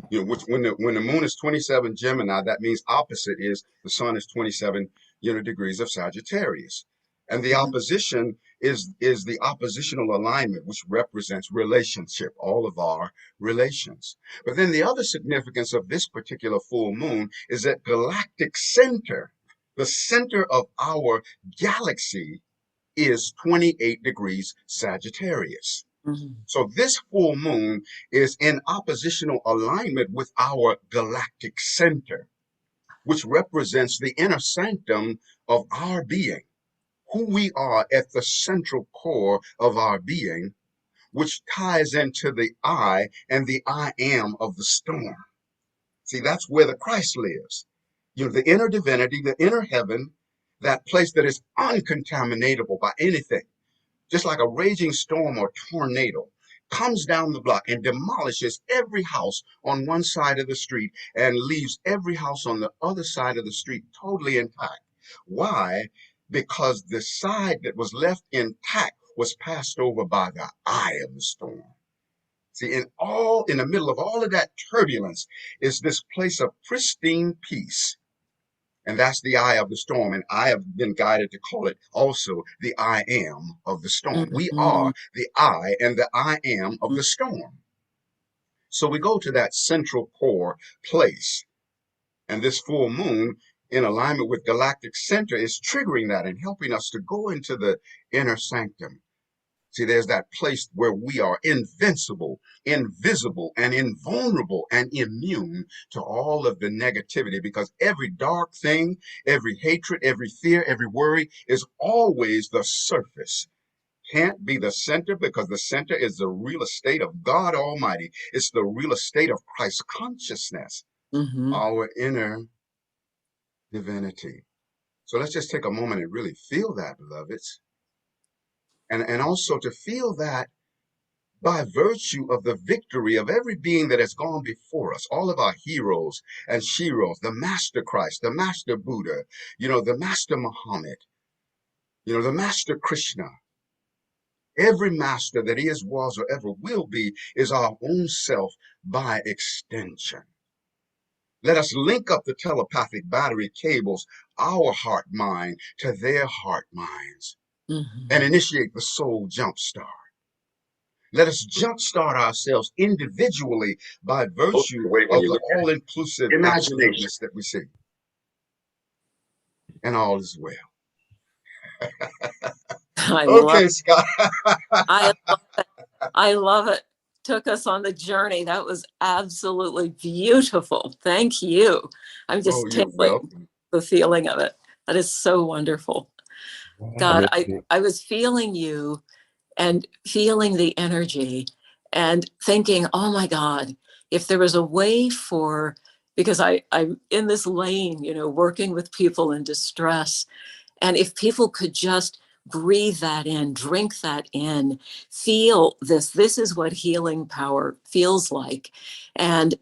which when the moon is 27 Gemini, that means opposite is the sun is 27 degrees of Sagittarius. And the opposition is the oppositional alignment, which represents relationship, all of our relations. But then the other significance of this particular full moon is that galactic center, the center of our galaxy, is 28 degrees Sagittarius. Mm-hmm. So this full moon is in oppositional alignment with our galactic center, which represents the inner sanctum of our being, who we are at the central core of our being, which ties into the I and the I am of the storm. See, that's where the Christ lives. The inner divinity, the inner heaven, that place that is uncontaminatable by anything, just like a raging storm or tornado, comes down the block and demolishes every house on one side of the street and leaves every house on the other side of the street totally intact. Why? Because the side that was left intact was passed over by the eye of the storm. See, in the middle of all of that turbulence is this place of pristine peace. And that's the eye of the storm. And I have been guided to call it also the I am of the storm. We are the I and the I am of the storm. So we go to that central core place. And this full moon, in alignment with galactic center, is triggering that and helping us to go into the inner sanctum. See, there's that place where we are invincible, invisible, and invulnerable and immune to all of the negativity, because every dark thing, every hatred, every fear, every worry is always the surface. Can't be the center, because the center is the real estate of God Almighty. It's the real estate of Christ consciousness, our inner divinity. So let's just take a moment and really feel that, beloveds. And also to feel that by virtue of the victory of every being that has gone before us, all of our heroes and sheroes, the Master Christ, the Master Buddha, the Master Muhammad, the Master Krishna. Every master that is, was, or ever will be is our own self by extension. Let us link up the telepathic battery cables, our heart mind, to their heart minds, and initiate the soul jumpstart. Let us jumpstart ourselves individually by virtue of the all-inclusive absoluteness that we see. And all is well. Okay, Scott. I love it. Took us on the journey. That was absolutely beautiful. Thank you. I'm just tingling the feeling of it. That is so wonderful. God, I was feeling you and feeling the energy and thinking, oh my God, if there was a way because I'm in this lane, working with people in distress. And if people could just breathe that in, drink that in, feel this is what healing power feels like. And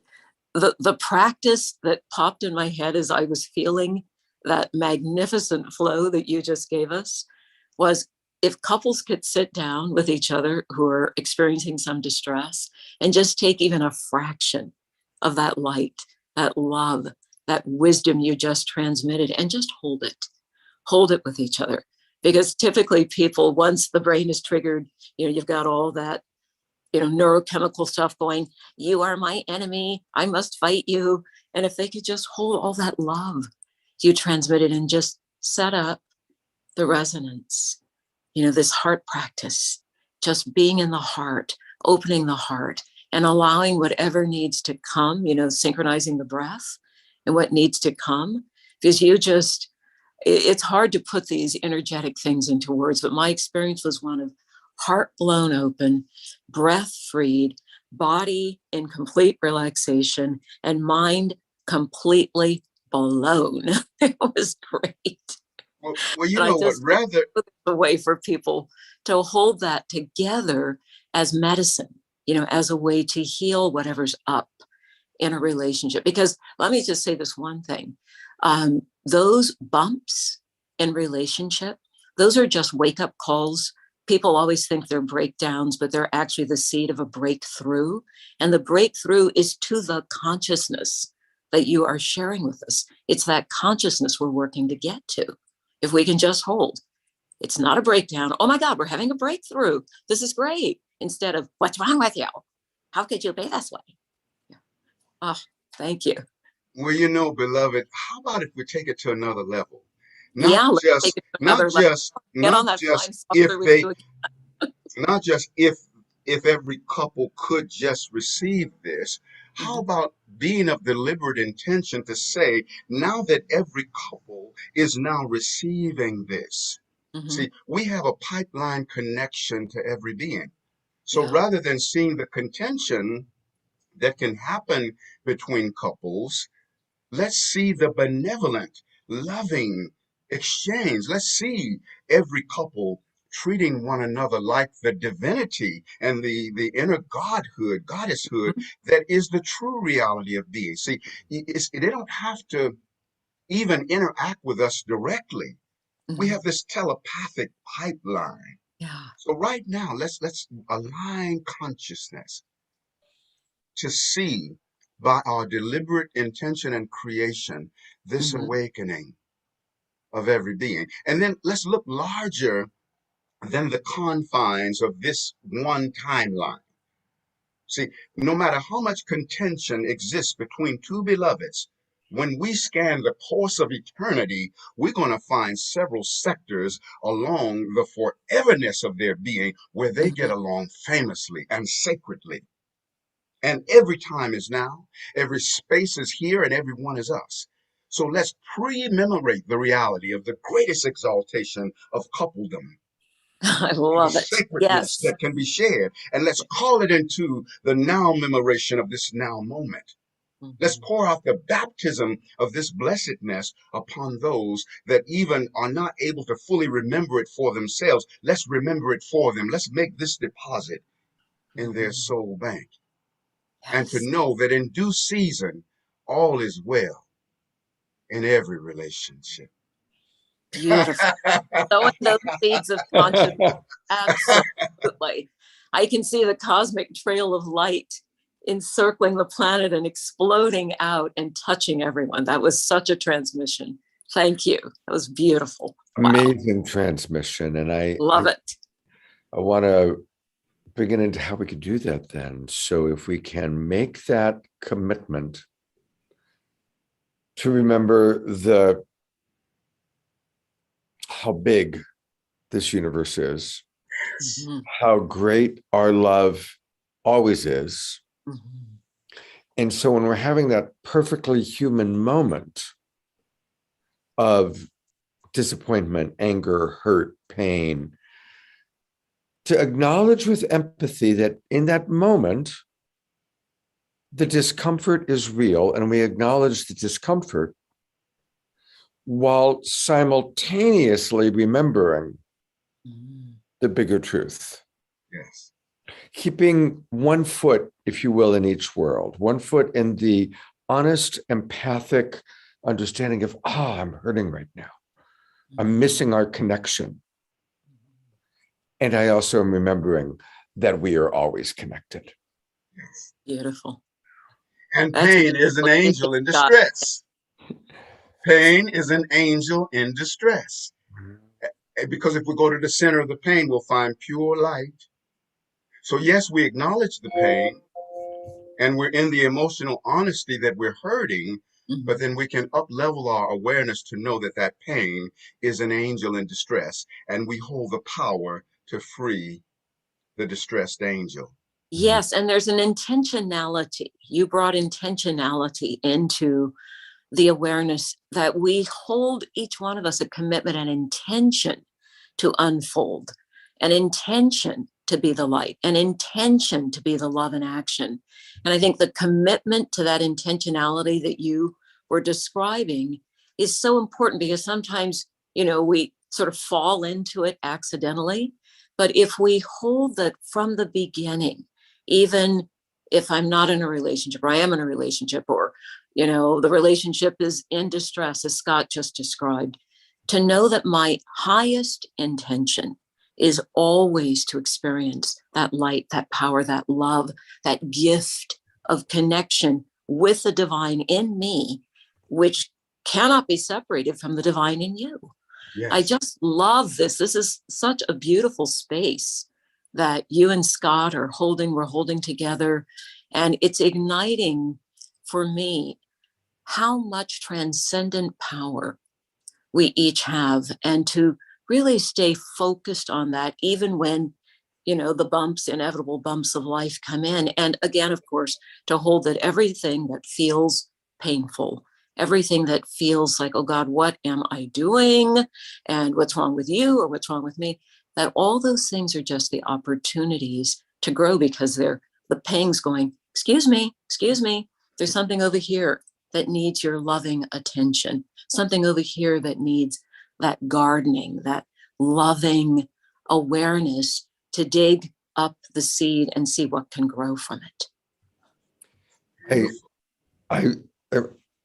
the practice that popped in my head as I was feeling that magnificent flow that you just gave us was, if couples could sit down with each other who are experiencing some distress and just take even a fraction of that light, that love, that wisdom you just transmitted, and just hold it with each other. Because typically people, once the brain is triggered, you've got all that, neurochemical stuff going, you are my enemy, I must fight you. And if they could just hold all that love you transmitted and just set up the resonance, this heart practice, just being in the heart, opening the heart and allowing whatever needs to come, synchronizing the breath and what needs to come. Because it's hard to put these energetic things into words, but my experience was one of heart blown open, breath freed, body in complete relaxation, and mind completely blown. It was great. Well, you know what, rather a way for people to hold that together as medicine, as a way to heal whatever's up in a relationship. Because let me just say this one thing. Those bumps in relationship, those are just wake-up calls. People always think they're breakdowns, but they're actually the seed of a breakthrough. And the breakthrough is to the consciousness that you are sharing with us. It's that consciousness we're working to get to. If we can just hold, it's not a breakdown. Oh my God, we're having a breakthrough. This is great. Instead of, what's wrong with you? How could you be this way? Yeah. Oh, thank you. Well, you know, beloved, how about if we take it to another level? Yeah, let's take it to another level. Get on that flying saucer with you again. Not just if every couple could just receive this. How about being of deliberate intention to say, now that every couple is now receiving this, see, we have a pipeline connection to every being. So rather than seeing the contention that can happen between couples, let's see the benevolent, loving exchange. Let's see every couple treating one another like the divinity and the inner godhood, goddesshood that is the true reality of being. See, they don't have to even interact with us directly. We have this telepathic pipeline. Yeah. So right now, let's align consciousness to see by our deliberate intention and creation this awakening of every being. And then let's look larger than the confines of this one timeline. See, no matter how much contention exists between two beloveds, when we scan the course of eternity, we're going to find several sectors along the foreverness of their being where they get along famously and sacredly. And every time is now, every space is here, and everyone is us. So let's pre-memorate the reality of the greatest exaltation of coupledom, I the love it. sacredness Yes. that can be shared. And let's call it into the now memoration of this now moment. Let's pour out the baptism of this blessedness upon those that even are not able to fully remember it for themselves. Let's remember it for them. Let's make this deposit in their soul bank. And to know that in due season, all is well in every relationship. Beautiful. Sowing those seeds of consciousness. Absolutely. I can see the cosmic trail of light encircling the planet and exploding out and touching everyone. That was such a transmission. Thank you. That was beautiful. Wow. Amazing transmission. And I love it. I want to begin into how we could do that then. So if we can make that commitment to remember how big this universe is, how great our love always is. And so when we're having that perfectly human moment of disappointment, anger, hurt, pain, to acknowledge with empathy that in that moment, the discomfort is real, and we acknowledge the discomfort while simultaneously remembering the bigger truth. Yes. Keeping one foot, if you will, in each world, one foot in the honest, empathic understanding of, I'm hurting right now. I'm missing our connection. And I also am remembering that we are always connected. Yes. Beautiful. And pain is an angel in distress. Pain is an angel in distress. Because if we go to the center of the pain, we'll find pure light. So yes, we acknowledge the pain, and we're in the emotional honesty that we're hurting, but then we can up-level our awareness to know that that pain is an angel in distress, and we hold the power to free the distressed angel. Yes, and there's an intentionality. You brought intentionality into the awareness that we hold, each one of us, a commitment and intention to unfold, an intention to be the light, an intention to be the love in action. And I think the commitment to that intentionality that you were describing is so important, because sometimes, we sort of fall into it accidentally. But if we hold that from the beginning, even if I'm not in a relationship, or I am in a relationship, or the relationship is in distress, as Scott just described, to know that my highest intention is always to experience that light, that power, that love, that gift of connection with the divine in me, which cannot be separated from the divine in you. I Yes. just love this. This is such a beautiful space that you and Scott are holding. We're holding together, and it's igniting for me how much transcendent power we each have, and to really stay focused on that, even when, the inevitable bumps of life come in. And again, of course, to hold that everything that feels painful, everything that feels like, oh God, what am I doing? And what's wrong with you, or what's wrong with me? That all those things are just the opportunities to grow, because they're the pangs going, excuse me, there's something over here that needs your loving attention, something over here that needs that gardening, that loving awareness to dig up the seed and see what can grow from it. Beautiful. I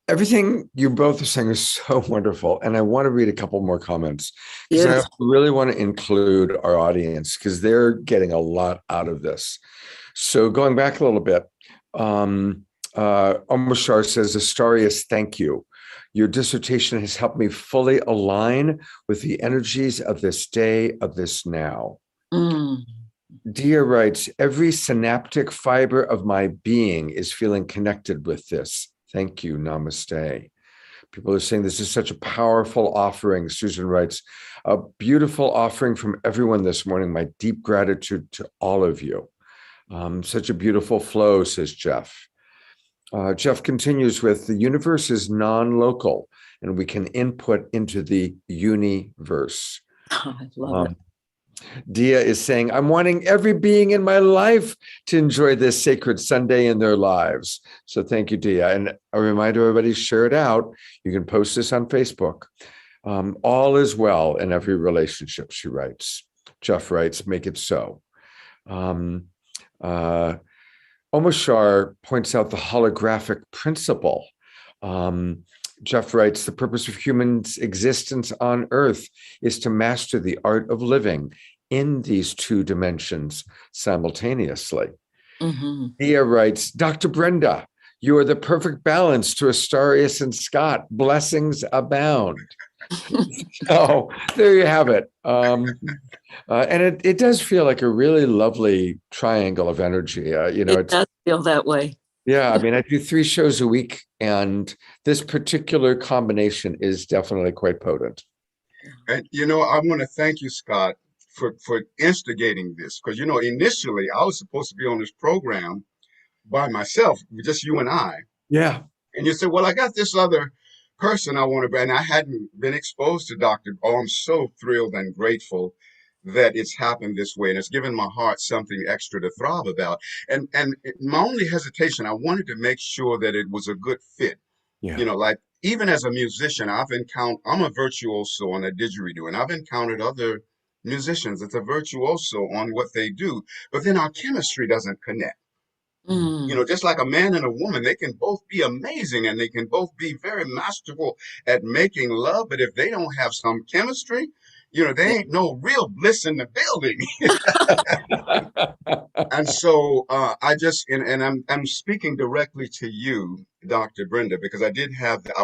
everything you both are saying is so wonderful, and I want to read a couple more comments because I really want to include our audience because they're getting a lot out of this. So going back a little bit, Omashar says, Astorius, thank you. Your dissertation has helped me fully align with the energies of this day, of this now. Dia writes, every synaptic fiber of my being is feeling connected with this. Thank you. Namaste. People are saying this is such a powerful offering. Susan writes, a beautiful offering from everyone this morning. My deep gratitude to all of you. Such a beautiful flow, says Jeff. Jeff continues with, the universe is non-local and we can input into the universe. I love it. Dia is saying, I'm wanting every being in my life to enjoy this sacred Sunday in their lives. So thank you, Dia. And a reminder, everybody, share it out. You can post this on Facebook. All is well in every relationship, she writes. Jeff writes, make it so. Omashar points out the holographic principle. Jeff writes, the purpose of humans' existence on Earth is to master the art of living in these two dimensions simultaneously. Dia writes, Dr. Brenda, you are the perfect balance to Astorius and Scott. Blessings abound. So there you have it. And it does feel like a really lovely triangle of energy. It does feel that way. Yeah, I mean, I do 3 shows a week, and this particular combination is definitely quite potent. And I want to thank you, Scott, for instigating this, because initially I was supposed to be on this program by myself, just you and I. Yeah. And you said, well, I got this other person I want to, and I hadn't been exposed to Dr. Oh, I'm so thrilled and grateful that it's happened this way, and it's given my heart something extra to throb about. And my only hesitation, I wanted to make sure that it was a good fit. Yeah. Like even as a musician, I'm a virtuoso on a didgeridoo, and I've encountered other musicians that's a virtuoso on what they do, but then our chemistry doesn't connect. Just like a man and a woman, they can both be amazing and they can both be very masterful at making love. But if they don't have some chemistry, there ain't no real bliss in the building. And so I'm speaking directly to you, Dr. Brenda, because I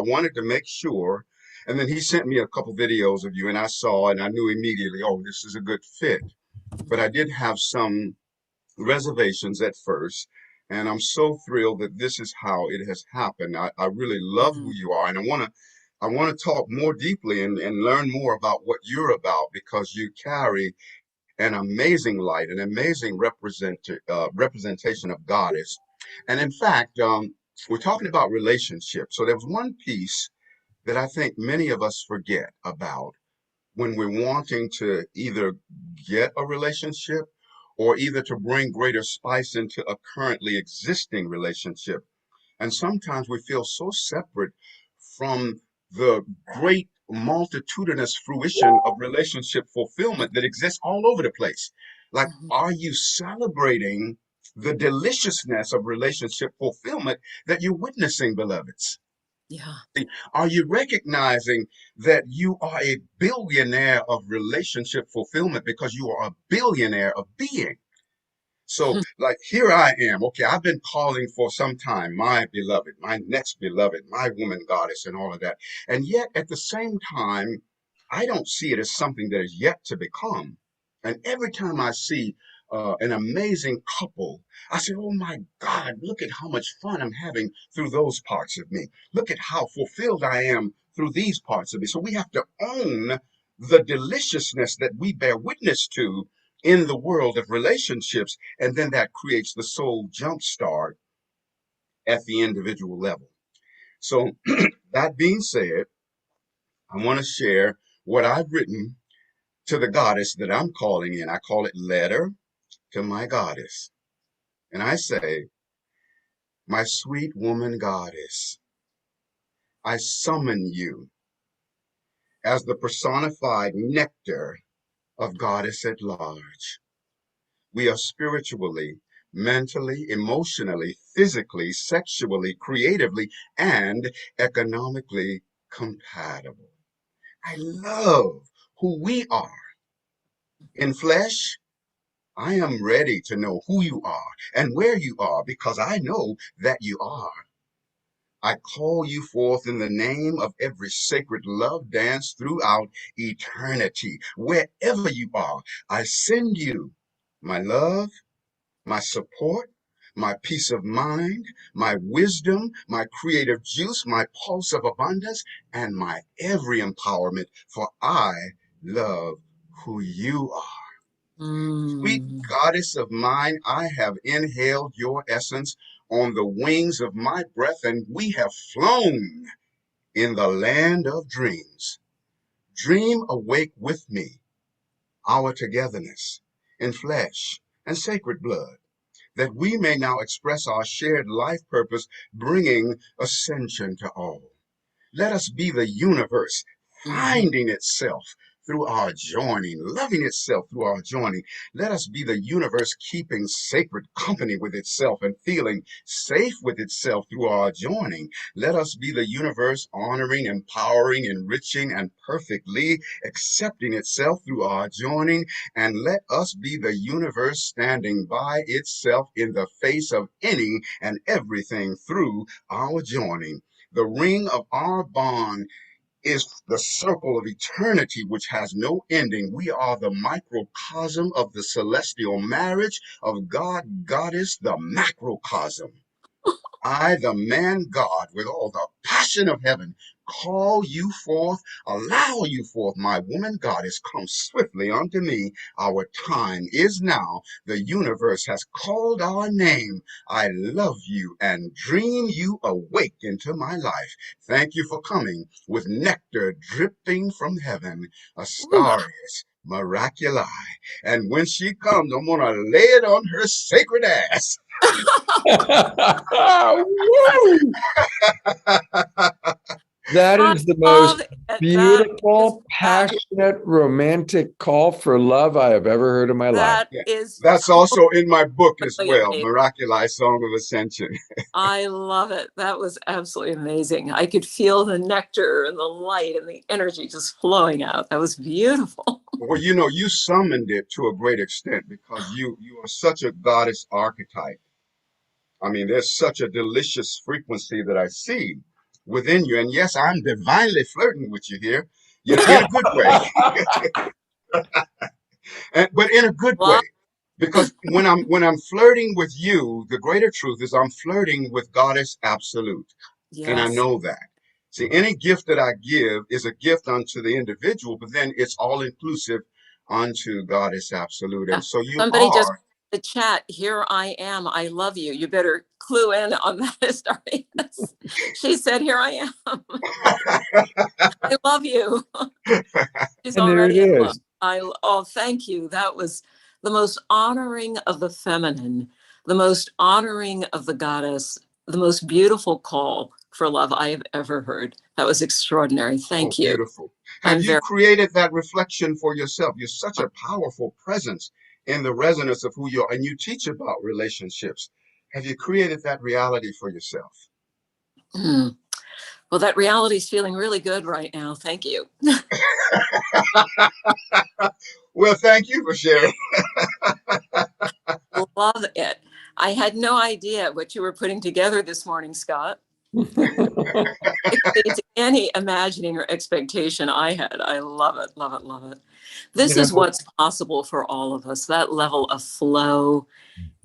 wanted to make sure. And then he sent me a couple videos of you and I saw and I knew immediately, oh, this is a good fit. But I did have some reservations at first. And I'm so thrilled that this is how it has happened. I really love who you are. And I want to talk more deeply and learn more about what you're about, because you carry an amazing light, an amazing representation of Goddess. And in fact, we're talking about relationships. So there was one piece that I think many of us forget about when we're wanting to either get a relationship or either to bring greater spice into a currently existing relationship. And sometimes we feel so separate from the great multitudinous fruition of relationship fulfillment that exists all over the place. Like, are you celebrating the deliciousness of relationship fulfillment that you're witnessing, beloveds? Yeah. Are you recognizing that you are a billionaire of relationship fulfillment because you are a billionaire of being? So, like, here I am. Okay, I've been calling for some time, my beloved, my next beloved, my woman goddess, and all of that. And yet, at the same time, I don't see it as something that is yet to become. And every time I see an amazing couple, I say, oh my God, look at how much fun I'm having through those parts of me. Look at how fulfilled I am through these parts of me. So we have to own the deliciousness that we bear witness to in the world of relationships. And then that creates the soul jumpstart at the individual level. So that being said, I want to share what I've written to the goddess that I'm calling in. I call it Letter to My Goddess. And I say, my sweet woman goddess, I summon you as the personified nectar of goddess at large. We are spiritually, mentally, emotionally, physically, sexually, creatively, and economically compatible. I love who we are. In flesh, I am ready to know who you are and where you are because I know that you are. I call you forth in the name of every sacred love dance throughout eternity. Wherever you are, I send you my love, my support, my peace of mind, my wisdom, my creative juice, my pulse of abundance, and my every empowerment, for I love who you are. Sweet goddess of mine, I have inhaled your essence on the wings of my breath, and we have flown in the land of dreams. Dream awake with me our togetherness in flesh and sacred blood, that we may now express our shared life purpose, bringing ascension to all. Let us be the universe finding itself through our joining, loving itself through our joining. Let us be the universe keeping sacred company with itself and feeling safe with itself through our joining. Let us be the universe honoring, empowering, enriching, and perfectly accepting itself through our joining. And let us be the universe standing by itself in the face of any and everything through our joining. The ring of our bond is the circle of eternity, which has no ending. We are the microcosm of the celestial marriage of God, Goddess, the macrocosm. I, the man God, with all the passion of heaven, call you forth, allow you forth, my woman goddess, come swiftly unto me. Our time is now. The universe has called our name. I love you and dream you awake into my life. Thank you for coming with nectar dripping from heaven, Astorius, Miraculi. And when she comes, I'm going to lay it on her sacred ass. Woo! That I is the love most it. beautiful, passionate, romantic call for love I have ever heard in my life. That Yeah. is That's also in my book as totally well, amazing. Miraculi, Song of Ascension. I love it. That was absolutely amazing. I could feel the nectar and the light and the energy just flowing out. That was beautiful. Well, you summoned it to a great extent because you are such a goddess archetype. I mean, there's such a delicious frequency that I see within you. And yes, I'm divinely flirting with you here, in a good way, but in a good way. Well, Because when I'm flirting with you, the greater truth is I'm flirting with Goddess Absolute. And I yes. know that. See, any gift that I give is a gift unto the individual, but then it's all inclusive unto Goddess Absolute. Yeah. And so you Somebody just are. the chat, here I am. I love you. You better clue in on that, Astorius. She said, here I am. I love you. She's And there it already in love. is. Thank you. That was the most honoring of the feminine, the most honoring of the goddess, the most beautiful call for love I have ever heard. That was extraordinary. Oh, Thank you. beautiful. Have I'm you very created that reflection for yourself? You're such a powerful presence in the resonance of who you are, and you teach about relationships. Have you created that reality for yourself? well, that reality is feeling really good right now. Thank you. Well, thank you for sharing. Love it. I had no idea what you were putting together this morning, Scott. Exceeds any imagining or expectation I had. I love it, love it, love it. This You is know, what's possible for all of us, that level of flow,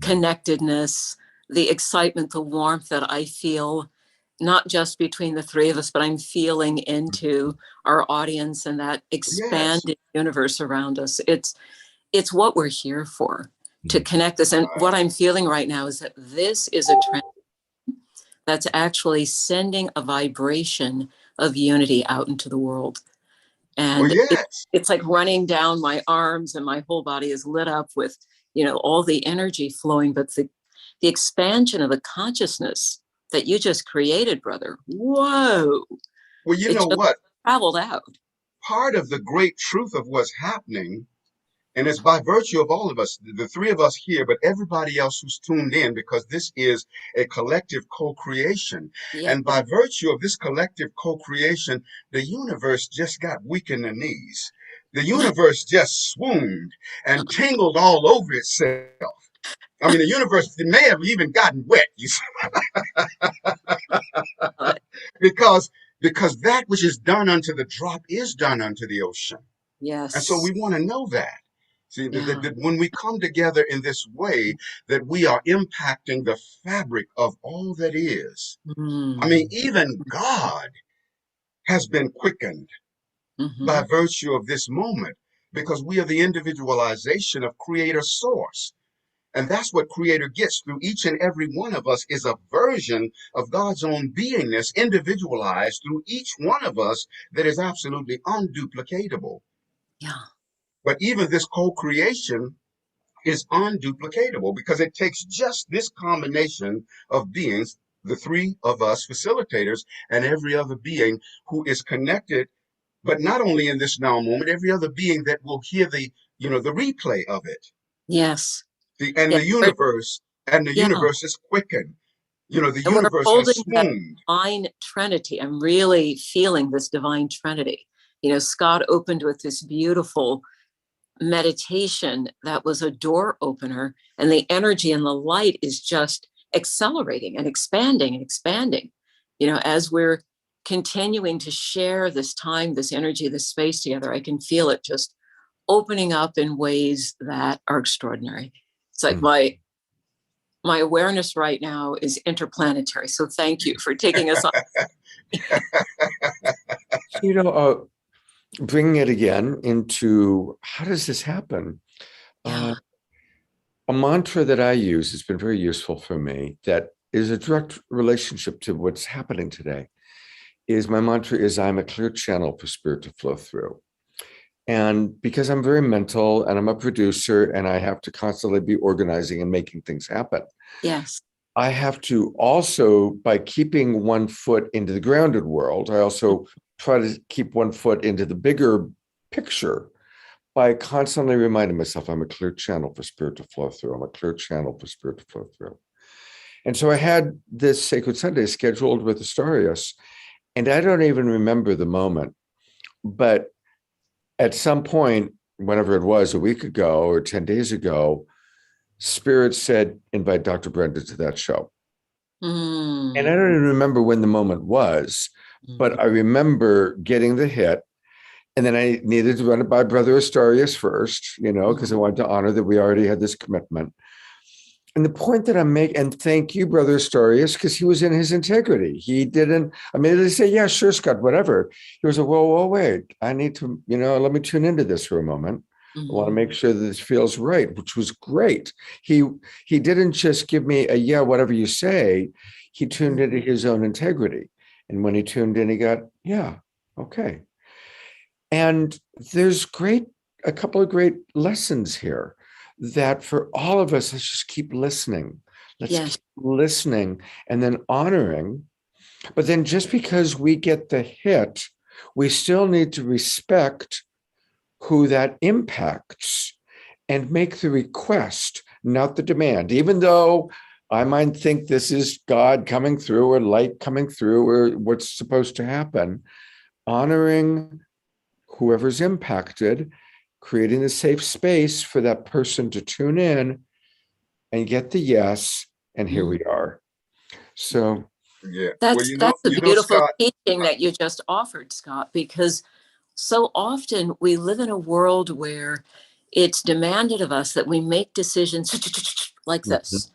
connectedness, the excitement, the warmth that I feel, not just between the three of us, but I'm feeling into our audience and that Yes. expanded universe around us. It's what we're here for, to connect this. And what Right. I'm feeling right now is that this is a trend that's actually sending a vibration of unity out into the world. Well, And yes. it's like running down my arms, and my whole body is lit up with, all the energy flowing, but the expansion of the consciousness that you just created, brother. Whoa. Well, you It know just what? traveled out. Part of the great truth of what's happening, and it's by virtue of all of us, the three of us here, but everybody else who's tuned in, because this is a collective co-creation. Yeah. And by virtue of this collective co-creation, the universe just got weak in the knees. The universe just swooned and tingled all over itself. I mean, the universe may have even gotten wet, you see, because because that which is done unto the drop is done unto the ocean. And so Yes. we want to know that. See, Yeah. that when we come together in this way, that we are impacting the fabric of all that is. I mean, Mm. even God has been quickened by Mm-hmm. virtue of this moment, because we are the individualization of Creator Source. And that's what Creator gets through each and every one of us, is a version of God's own beingness individualized through each one of us that is absolutely unduplicatable. Yeah. But even this co-creation is unduplicatable, because it takes just this combination of beings, the three of us facilitators, and every other being who is connected, but not only in this now moment, every other being that will hear the replay of it. Yes. And Yeah. the Yeah. universe is quickened. The And we're universe has holding that swooned. divine trinity. I'm really feeling this divine trinity. Scott opened with this beautiful meditation that was a door opener, and the energy and the light is just accelerating and expanding, as we're continuing to share this time, this energy, this space together. I can feel it just opening up in ways that are extraordinary. It's like Mm. my awareness right now is interplanetary. So thank you for taking us on. Bringing it again into how does this happen? Yeah. A mantra that I use has been very useful for me, that is a direct relationship to what's happening today. My mantra is, I'm a clear channel for spirit to flow through. And because I'm very mental and I'm a producer and I have to constantly be organizing and making things happen, Yes. I have to also, by keeping one foot into the grounded world, I also try to keep one foot into the bigger picture by constantly reminding myself, I'm a clear channel for spirit to flow through. I'm a clear channel for spirit to flow through. And so I had this Sacred Sunday scheduled with Astorius, and I don't even remember the moment, but at some point, whenever it was, a week ago or 10 days ago, Spirit said, invite Dr. Brenda to that show. And I don't even remember when the moment was, but I remember getting the hit. And then I needed to run it by Brother Astorius first, because I wanted to honor that we already had this commitment. And the point that I'm making, and thank you, Brother Astorius, because he was in his integrity. He didn't, they say, yeah, sure, Scott, whatever. He was like, whoa, wait, I need to, let me tune into this for a moment. I want to make sure that this feels right, which was great. He didn't just give me a, yeah, whatever you say. He tuned into his own integrity. And when he tuned in, he got, yeah, okay. And there's a couple of great lessons here, that for all of us, let's just keep listening. Let's keep listening and then honoring. But then just because we get the hit, we still need to respect who that impacts and make the request, not the demand. Even though I might think this is God coming through or light coming through or what's supposed to happen, honoring whoever's impacted, creating a safe space for that person to tune in and get the yes, and here we are. So Yeah. Well, That's a beautiful Scott. teaching that you just offered, Scott, because so often we live in a world where it's demanded of us that we make decisions like Mhm. this.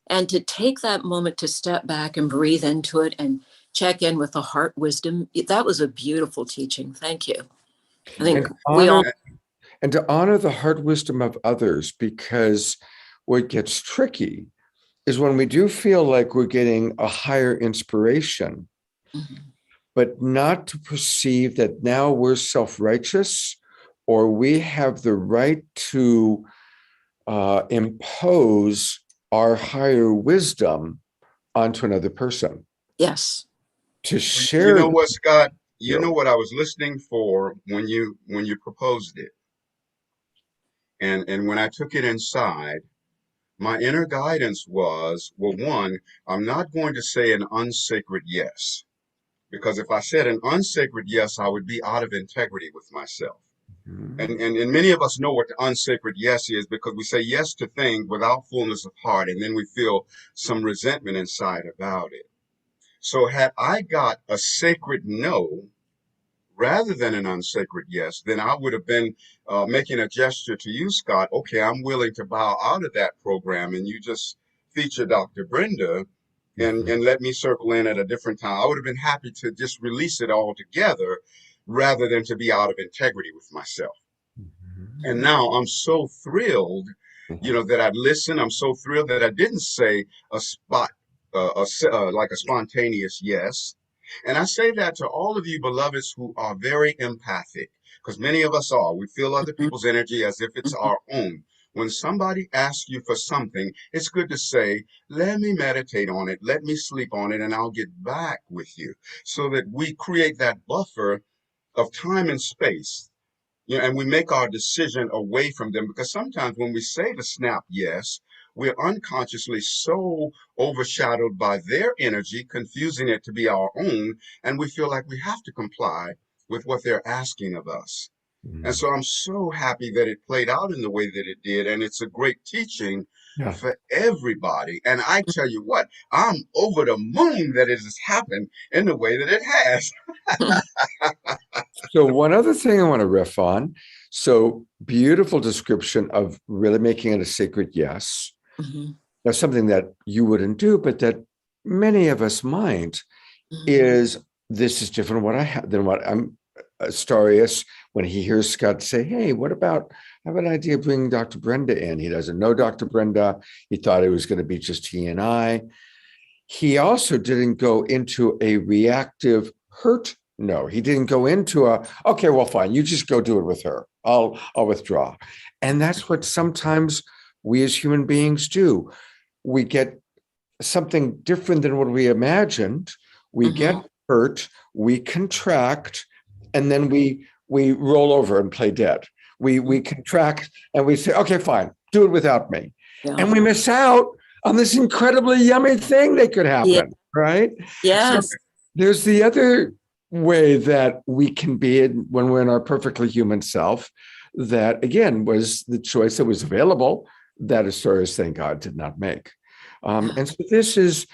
And to take that moment to step back and breathe into it and check in with the heart wisdom, that was a beautiful teaching. Thank you. I think And we all. to honor the heart wisdom of others, because what gets tricky is when we do feel like we're getting a higher inspiration, Mhm. but not to perceive that now we're self-righteous or we have the right to impose our higher wisdom onto another person. Yes. To You share know what, Scott? You know you. what I was listening for when you proposed it, and when I took it inside, my inner guidance was, well, one, I'm not going to say an unsacred yes, because if I said an unsacred yes, I would be out of integrity with myself. And many of us know what the unsacred yes is, because we say yes to things without fullness of heart, and then we feel some resentment inside about it. So had I got a sacred no rather than an unsacred yes, then I would have been making a gesture to you, Scott. Okay, I'm willing to bow out of that program, and you just feature Dr. Brenda, and let me circle in at a different time. I would have been happy to just release it all together rather than to be out of integrity with myself. And now I'm so thrilled, that I listened. I'm so thrilled that I didn't say a spot, like a spontaneous yes. And I say that to all of you beloveds who are very empathic, because many of us are. We feel other Mhm. people's energy as if it's Mhm. our own. When somebody asks you for something, it's good to say, let me meditate on it, let me sleep on it, and I'll get back with you, so that we create that buffer of time and space, and we make our decision away from them, because sometimes when we say the snap yes, we're unconsciously so overshadowed by their energy, confusing it to be our own, and we feel like we have to comply with what they're asking of us. And so I'm so happy that it played out in the way that it did, and it's a great teaching Yeah. for everybody. And I tell you what, I'm over the moon that it has happened in the way that it has. So one other thing I want to riff on. So beautiful description of really making it a sacred yes. Mhm. Now, something that you wouldn't do, but that many of us might, Mhm. is this is different than what I'm Astorius, when he hears Scott say, hey, what about, I have an idea of bringing Dr. Brenda in. He doesn't know Dr. Brenda. He thought it was going to be just he and I. He also didn't go into a reactive hurt. No, he didn't go into okay, well, fine, you just go do it with her. I'll withdraw. And that's what sometimes we as human beings do. We get something different than what we imagined. We get Mhm. hurt, we contract, and then we roll over and play dead. We contract and we say, okay, fine, do it without me. Yeah. And we miss out on this incredibly yummy thing that could Yeah. happen, right? So Yes. there's the other way that we can be when we're in our perfectly human self, that again was the choice that was available that Astorius, thank God, did not make. And so this is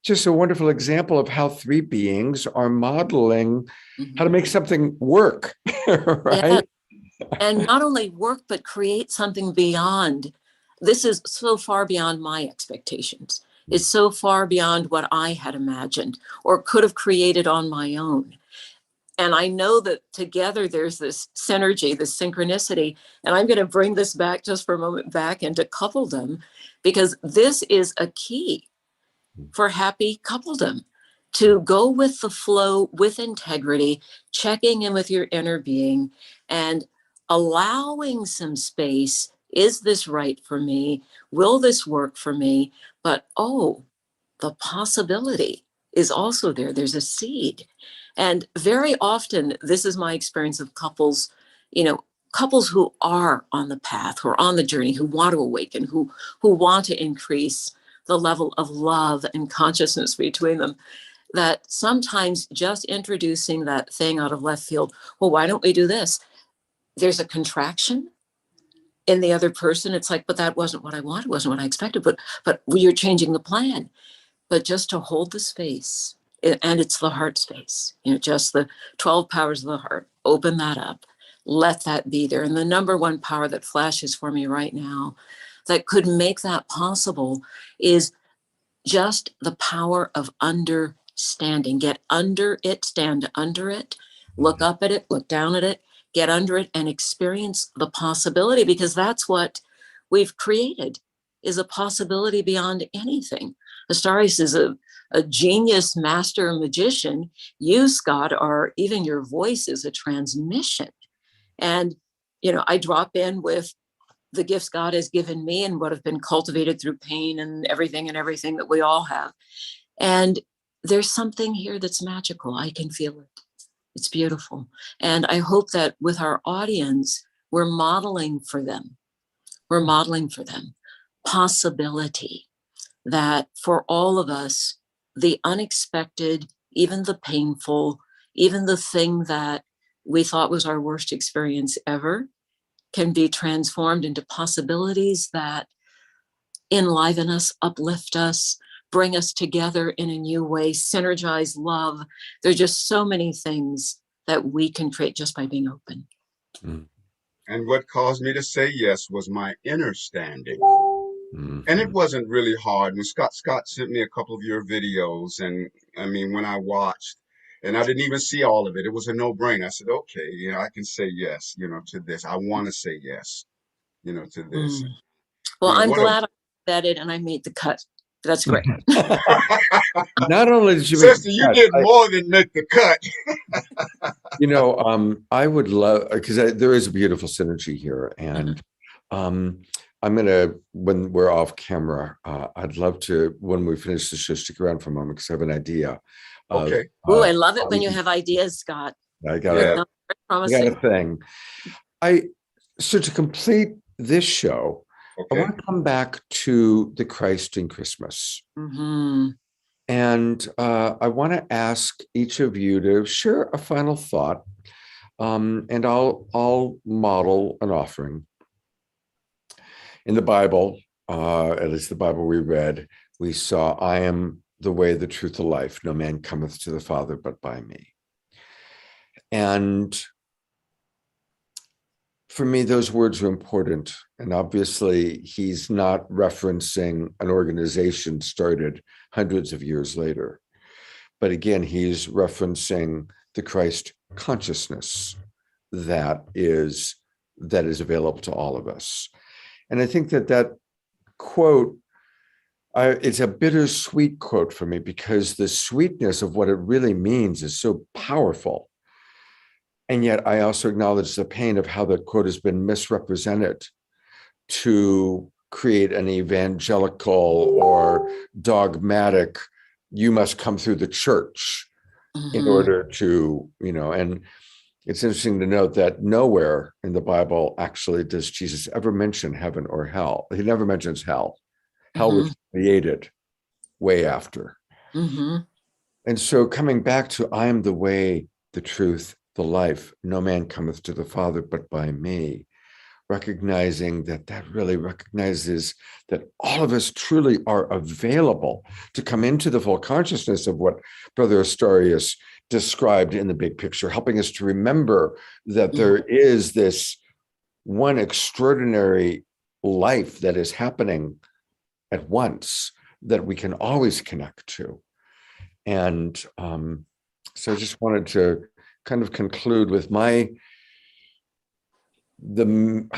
just a wonderful example of how three beings are modeling how to Mhm. make something work, Yeah. right? And not only work, but create something beyond. This is so far beyond my expectations. It's so far beyond what I had imagined or could have created on my own. And I know that together there's this synergy, this synchronicity. And I'm going to bring this back just for a moment back into coupledom, because this is a key for happy coupledom, to go with the flow with integrity, checking in with your inner being and allowing some space. Is this right for me? Will this work for me? But oh, the possibility is also there. There's a seed. And very often, this is my experience of couples, couples who are on the path, who are on the journey, who want to awaken, who want to increase the level of love and consciousness between them, that sometimes just introducing that thing out of left field, well, why don't we do this? There's a contraction in the other person. It's like, but that wasn't what I wanted, wasn't what I expected, but you're changing the plan. But just to hold the space and it's the heart space, just the 12 powers of the heart. Open that up. Let that be there. And the number one power that flashes for me right now that could make that possible is just the power of understanding. Get under it, stand under it, look up at it, look down at it, get under it, and experience the possibility, because that's what we've created, is a possibility beyond anything. Astorius is a genius master magician. You, Scott, are, even your voice is a transmission. And, I drop in with the gifts God has given me and what have been cultivated through pain and everything that we all have. And there's something here that's magical. I can feel it. It's beautiful. And I hope that with our audience, we're modeling for them. We're modeling for them possibility, that for all of us, the unexpected, even the painful, even the thing that we thought was our worst experience ever, can be transformed into possibilities that enliven us, uplift us, bring us together in a new way, synergize love. There are just so many things that we can create just by being open. And what caused me to say yes was my inner standing. And it wasn't really hard. When Scott sent me a couple of your videos, and I mean, when I watched, and I didn't even see all of it, it was a no-brainer. I said, okay, I can say yes, to this. I want to say yes, to this. Well, I'm glad I vetted and I made the cut. That's great. Not only did you Sister, you did more than make the cut. I would love, because there is a beautiful synergy here. And I'm going to, when we're off camera, I'd love to, when we finish the show, stick around for a moment because I have an idea. Okay. I love it when you have ideas, Scott. I got a thing. So to complete this show, I want to come back to the Christ in Christmas. And I want to ask each of you to share a final thought. And I'll model an offering. In the Bible, at least the Bible we read, we saw, I am the way, the truth, the life. No man cometh to the Father but by me. And for me, those words are important. And obviously, he's not referencing an organization started hundreds of years later. But again, he's referencing the Christ consciousness that is available to all of us. And I think that quote, it's a bittersweet quote for me, because the sweetness of what it really means is so powerful. And yet I also acknowledge the pain of how that quote has been misrepresented to create an evangelical or dogmatic, you must come through the church in order to, and it's interesting to note that nowhere in the Bible actually does Jesus ever mention heaven or hell. He never mentions hell. Hell was created way after. And so coming back to, I am the way, the truth, the life. No man cometh to the Father but by me. Recognizing that really recognizes that all of us truly are available to come into the full consciousness of what Brother Astorius described in the big picture, helping us to remember that there is this one extraordinary life that is happening at once that we can always connect to. And so I just wanted to kind of conclude with how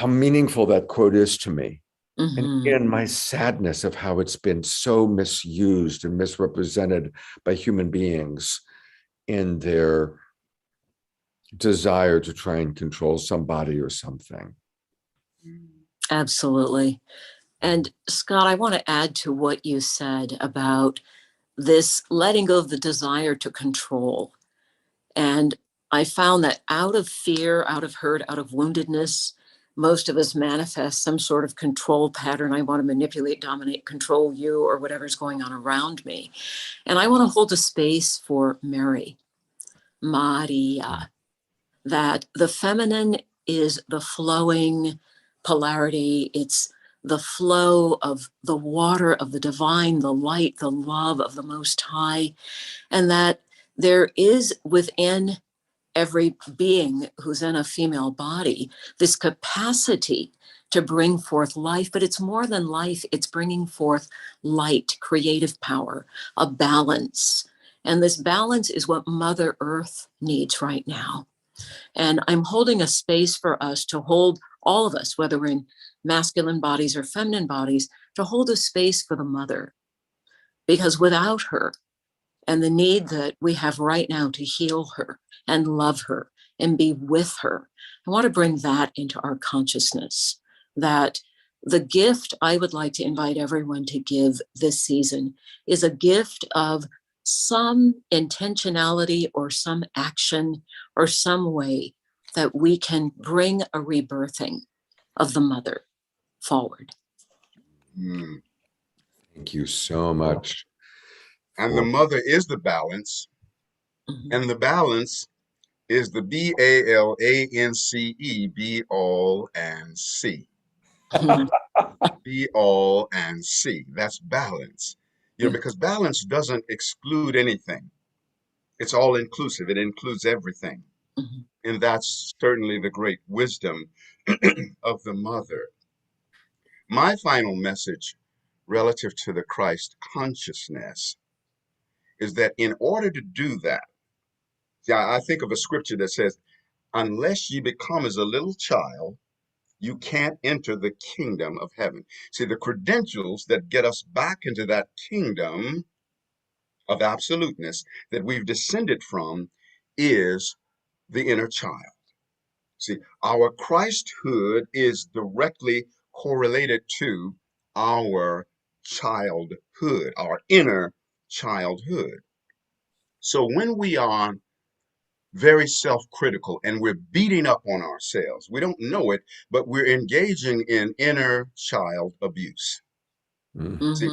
meaningful that quote is to me. And again, my sadness of how it's been so misused and misrepresented by human beings in their desire to try and control somebody or something. Absolutely. And Scott, I want to add to what you said about this letting go of the desire to control. And I found that out of fear, out of hurt, out of woundedness, most of us manifest some sort of control pattern. I want to manipulate, dominate, control you, or whatever's going on around me. And I want to hold a space for Mary, Maria, that the feminine is the flowing polarity. It's the flow of the water of the divine, the light, the love of the Most High, and that there is within every being who's in a female body this capacity to bring forth life, but it's more than life, it's bringing forth light, creative power, a balance. And this balance is what Mother Earth needs right now. And I'm holding a space for us to hold, all of us, whether we're in masculine bodies or feminine bodies, to hold a space for the mother. Because without her, and the need that we have right now to heal her and love her and be with her, I want to bring that into our consciousness, that the gift I would like to invite everyone to give this season is a gift of some intentionality or some action or some way that we can bring a rebirthing of the mother forward. Thank you so much. And the mother is the balance, and the balance is the BALANCE, be all and see. Be all and see. That's balance. Because balance doesn't exclude anything. It's all inclusive. It includes everything. And that's certainly the great wisdom of the mother. My final message relative to the Christ consciousness is that in order to do that, I think of a scripture that says, unless ye become as a little child, you can't enter the kingdom of heaven. See, the credentials that get us back into that kingdom of absoluteness that we've descended from is the inner child. See, our Christhood is directly correlated to our childhood, our inner childhood. So when we are very self-critical and we're beating up on ourselves, we don't know it, but we're engaging in inner child abuse. See,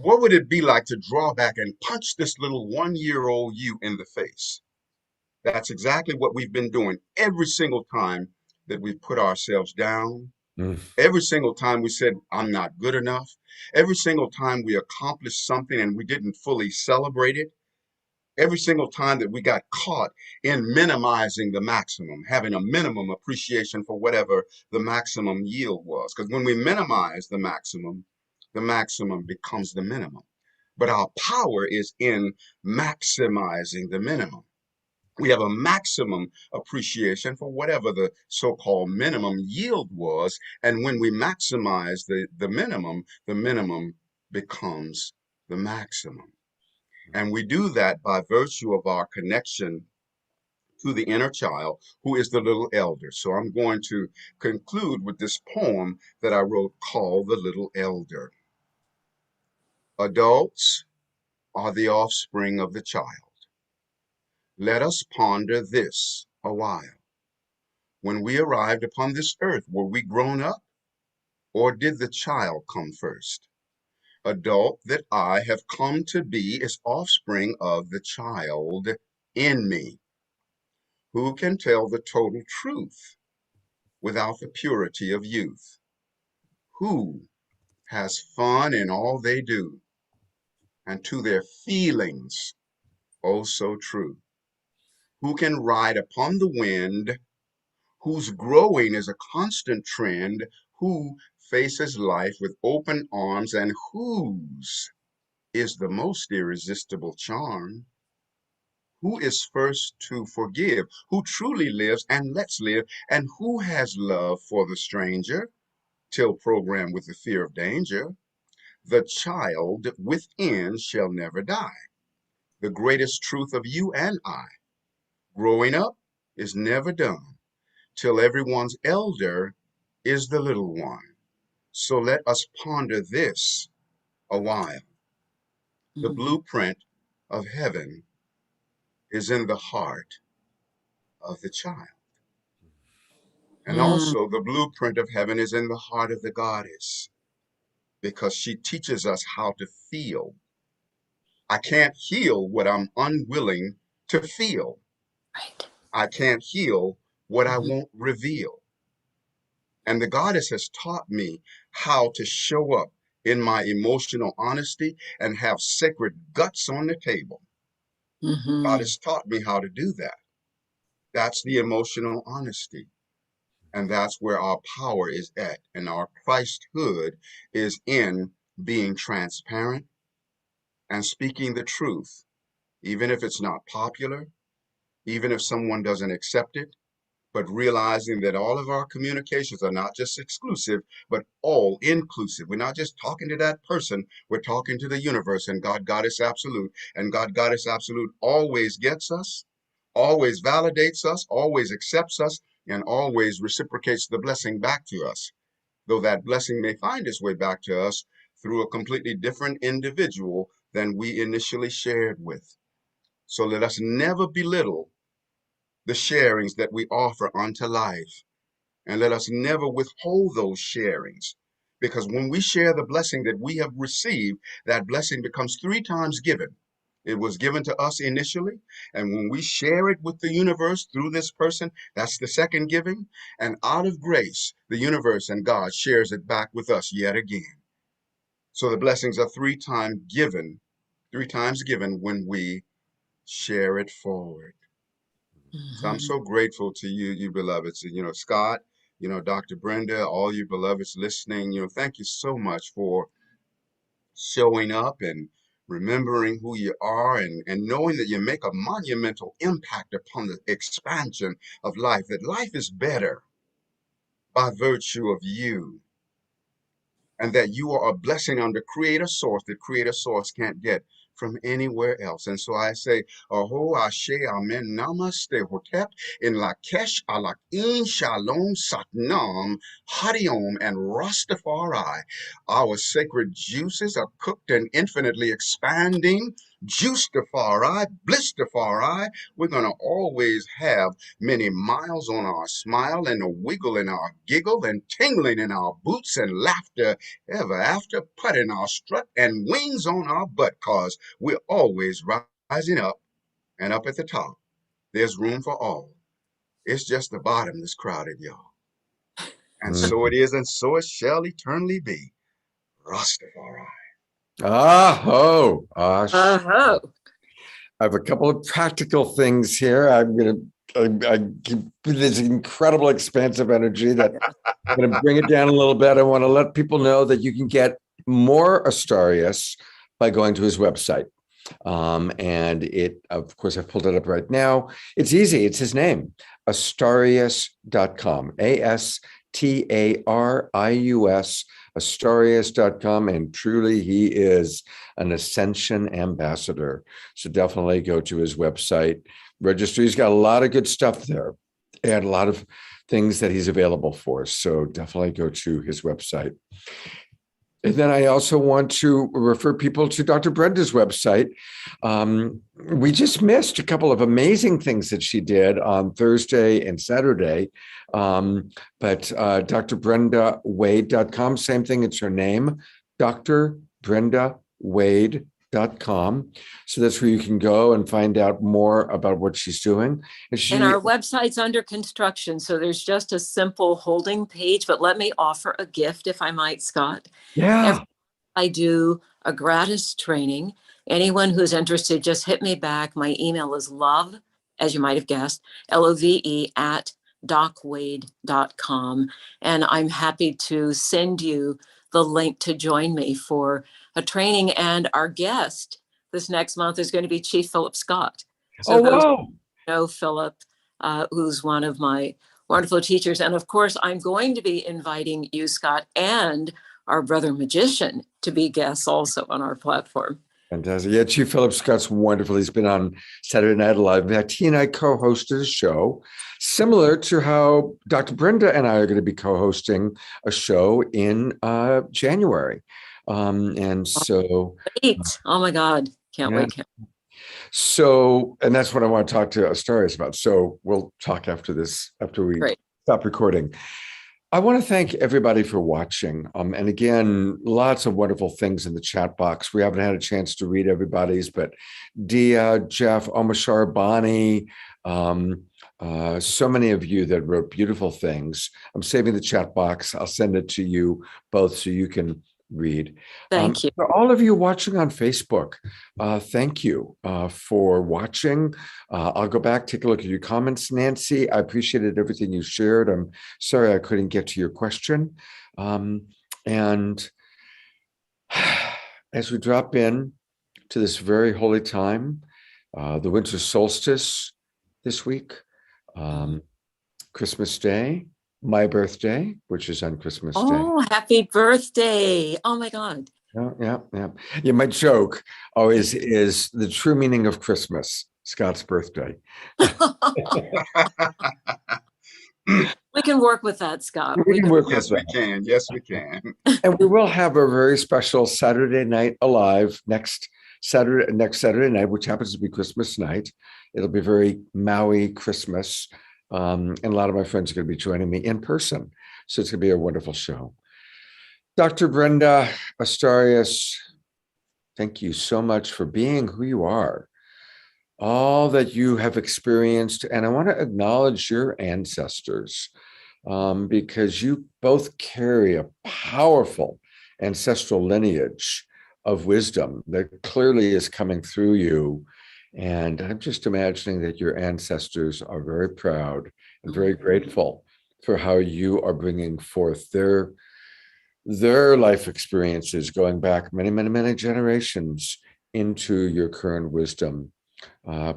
what would it be like to draw back and punch this little 1-year-old you in the face? That's exactly what we've been doing every single time that we've put ourselves down. Every single time we said, I'm not good enough. Every single time we accomplished something and we didn't fully celebrate it. Every single time that we got caught in minimizing the maximum, having a minimum appreciation for whatever the maximum yield was. Because when we minimize the maximum becomes the minimum. But our power is in maximizing the minimum. We have a maximum appreciation for whatever the so-called minimum yield was. And when we maximize the minimum becomes the maximum. And we do that by virtue of our connection to the inner child, who is the little elder. So I'm going to conclude with this poem that I wrote called The Little Elder. Adults are the offspring of the child. Let us ponder this a while. When we arrived upon this earth, were we grown up, or did the child come first? Adult that I have come to be is offspring of the child in me. Who can tell the total truth without the purity of youth? Who has fun in all they do, and to their feelings, oh so true? Who can ride upon the wind, whose growing is a constant trend, who faces life with open arms, and whose is the most irresistible charm? Who is first to forgive, who truly lives and lets live, and who has love for the stranger, till programmed with the fear of danger? The child within shall never die. The greatest truth of you and I, growing up is never done, till everyone's elder is the little one. So let us ponder this a while. The blueprint of heaven is in the heart of the child. And also the blueprint of heaven is in the heart of the goddess, because she teaches us how to feel. I can't heal what I'm unwilling to feel. Right. I can't heal what I won't reveal. And the goddess has taught me how to show up in my emotional honesty and have sacred guts on the table. God has taught me how to do that. That's the emotional honesty. And that's where our power is at. And our Christhood is in being transparent and speaking the truth, even if it's not popular, even if someone doesn't accept it, but realizing that all of our communications are not just exclusive, but all inclusive. We're not just talking to that person, we're talking to the universe, and God, Goddess Absolute. And God, Goddess Absolute always gets us, always validates us, always accepts us, and always reciprocates the blessing back to us, though that blessing may find its way back to us through a completely different individual than we initially shared with. So let us never belittle the sharings that we offer unto life. And let us never withhold those sharings. Because when we share the blessing that we have received, that blessing becomes 3 times given. It was given to us initially. And when we share it with the universe through this person, that's the second giving. And out of grace, the universe and God shares it back with us yet again. So the blessings are 3 times given when we share it forward. So I'm so grateful to you, you beloveds. Scott, Dr. Brenda, all you beloveds listening, thank you so much for showing up and remembering who you are and knowing that you make a monumental impact upon the expansion of life, that life is better by virtue of you, and that you are a blessing on the creator source that creator source can't get from anywhere else. And so I say, Aho, Ashe, Amen, Namaste, Hotep, in Lakesh, Alakin, Shalom, Satnam, Hariom, and Rastafari. Our sacred juices are cooked and infinitely expanding. Juicefari, Blistafari. We're going to always have many miles on our smile and a wiggle in our giggle and tingling in our boots and laughter ever after, putting our strut and wings on our butt, cause we're always rising up, and up at the top there's room for all. It's just the bottom that's crowded, y'all. And so it is, and so it shall eternally be. Rastafari. Oh, Uh-huh. I have a couple of practical things here. I give this incredible expansive energy that I'm going to bring it down a little bit. I want to let people know that you can get more Astorius by going to his website. And of course, I've pulled it up right now. It's easy. It's his name, Astorius.com, Astarius, Astorius.com. And truly, he is an ascension ambassador. So definitely go to his website, register. He's got a lot of good stuff there and a lot of things that he's available for. So definitely go to his website. And then I also want to refer people to Dr. Brenda's website. We just missed a couple of amazing things that she did on Thursday and Saturday. But drbrendaWade.com, same thing, it's her name, drbrendaWade.com. So that's where you can go and find out more about what she's doing. And our website's under construction, so there's just a simple holding page, but let me offer a gift, if I might, Scott. Yeah. I do a gratis training. Anyone who's interested, just hit me back. My email is love, as you might have guessed, LOVE at docwade.com. And I'm happy to send you the link to join me for a training. And our guest this next month is going to be Chief Philip Scott. So those wow. know Philip, who's one of my wonderful teachers. And of course, I'm going to be inviting you, Scott, and our brother magician to be guests also on our platform. Fantastic. Yeah, Chief Philip Scott's wonderful. He's been on Saturday Night Live. In fact, he and I co-hosted a show similar to how Dr. Brenda and I are going to be co-hosting a show in January. And so... Wait. Oh, my God. Can't wait. So, and that's what I want to talk to Astorius about. So we'll talk after this, after we stop recording. I want to thank everybody for watching. And again, lots of wonderful things in the chat box. We haven't had a chance to read everybody's, but Dia, Jeff, Omashar, Bonnie, So many of you that wrote beautiful things. I'm saving the chat box. I'll send it to you both so you can read. Thank you. For all of you watching on Facebook, thank you for watching. I'll go back, take a look at your comments, Nancy. I appreciated everything you shared. I'm sorry I couldn't get to your question. And as we drop in to this very holy time, the winter solstice this week, Christmas Day, my birthday, which is on Christmas Day. Oh, happy birthday. Oh my God. Yeah. Yeah, my joke always is the true meaning of Christmas, Scott's birthday. We can work with that, Scott. We can work with Yes, we that. can. Yes, we can. And we will have a very special Saturday Night Alive next Saturday night, which happens to be Christmas night. It'll be very Maui Christmas. And a lot of my friends are going to be joining me in person. So it's going to be a wonderful show. Dr. Brenda Astorius, thank you so much for being who you are, all that you have experienced. And I want to acknowledge your ancestors because you both carry a powerful ancestral lineage of wisdom that clearly is coming through you. And I'm just imagining that your ancestors are very proud and very grateful for how you are bringing forth their life experiences going back many generations into your current wisdom.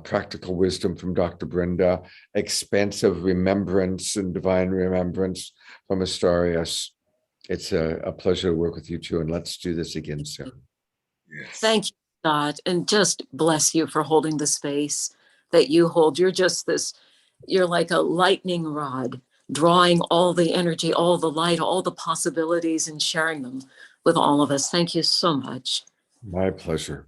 Practical wisdom from Dr. Brenda, expansive remembrance and divine remembrance from Astorius. It's a pleasure to work with you two, and let's do this again soon. Yes. Thank you, Scott, and just bless you for holding the space that you hold. You're like a lightning rod, drawing all the energy, all the light, all the possibilities, and sharing them with all of us. Thank you so much. My pleasure.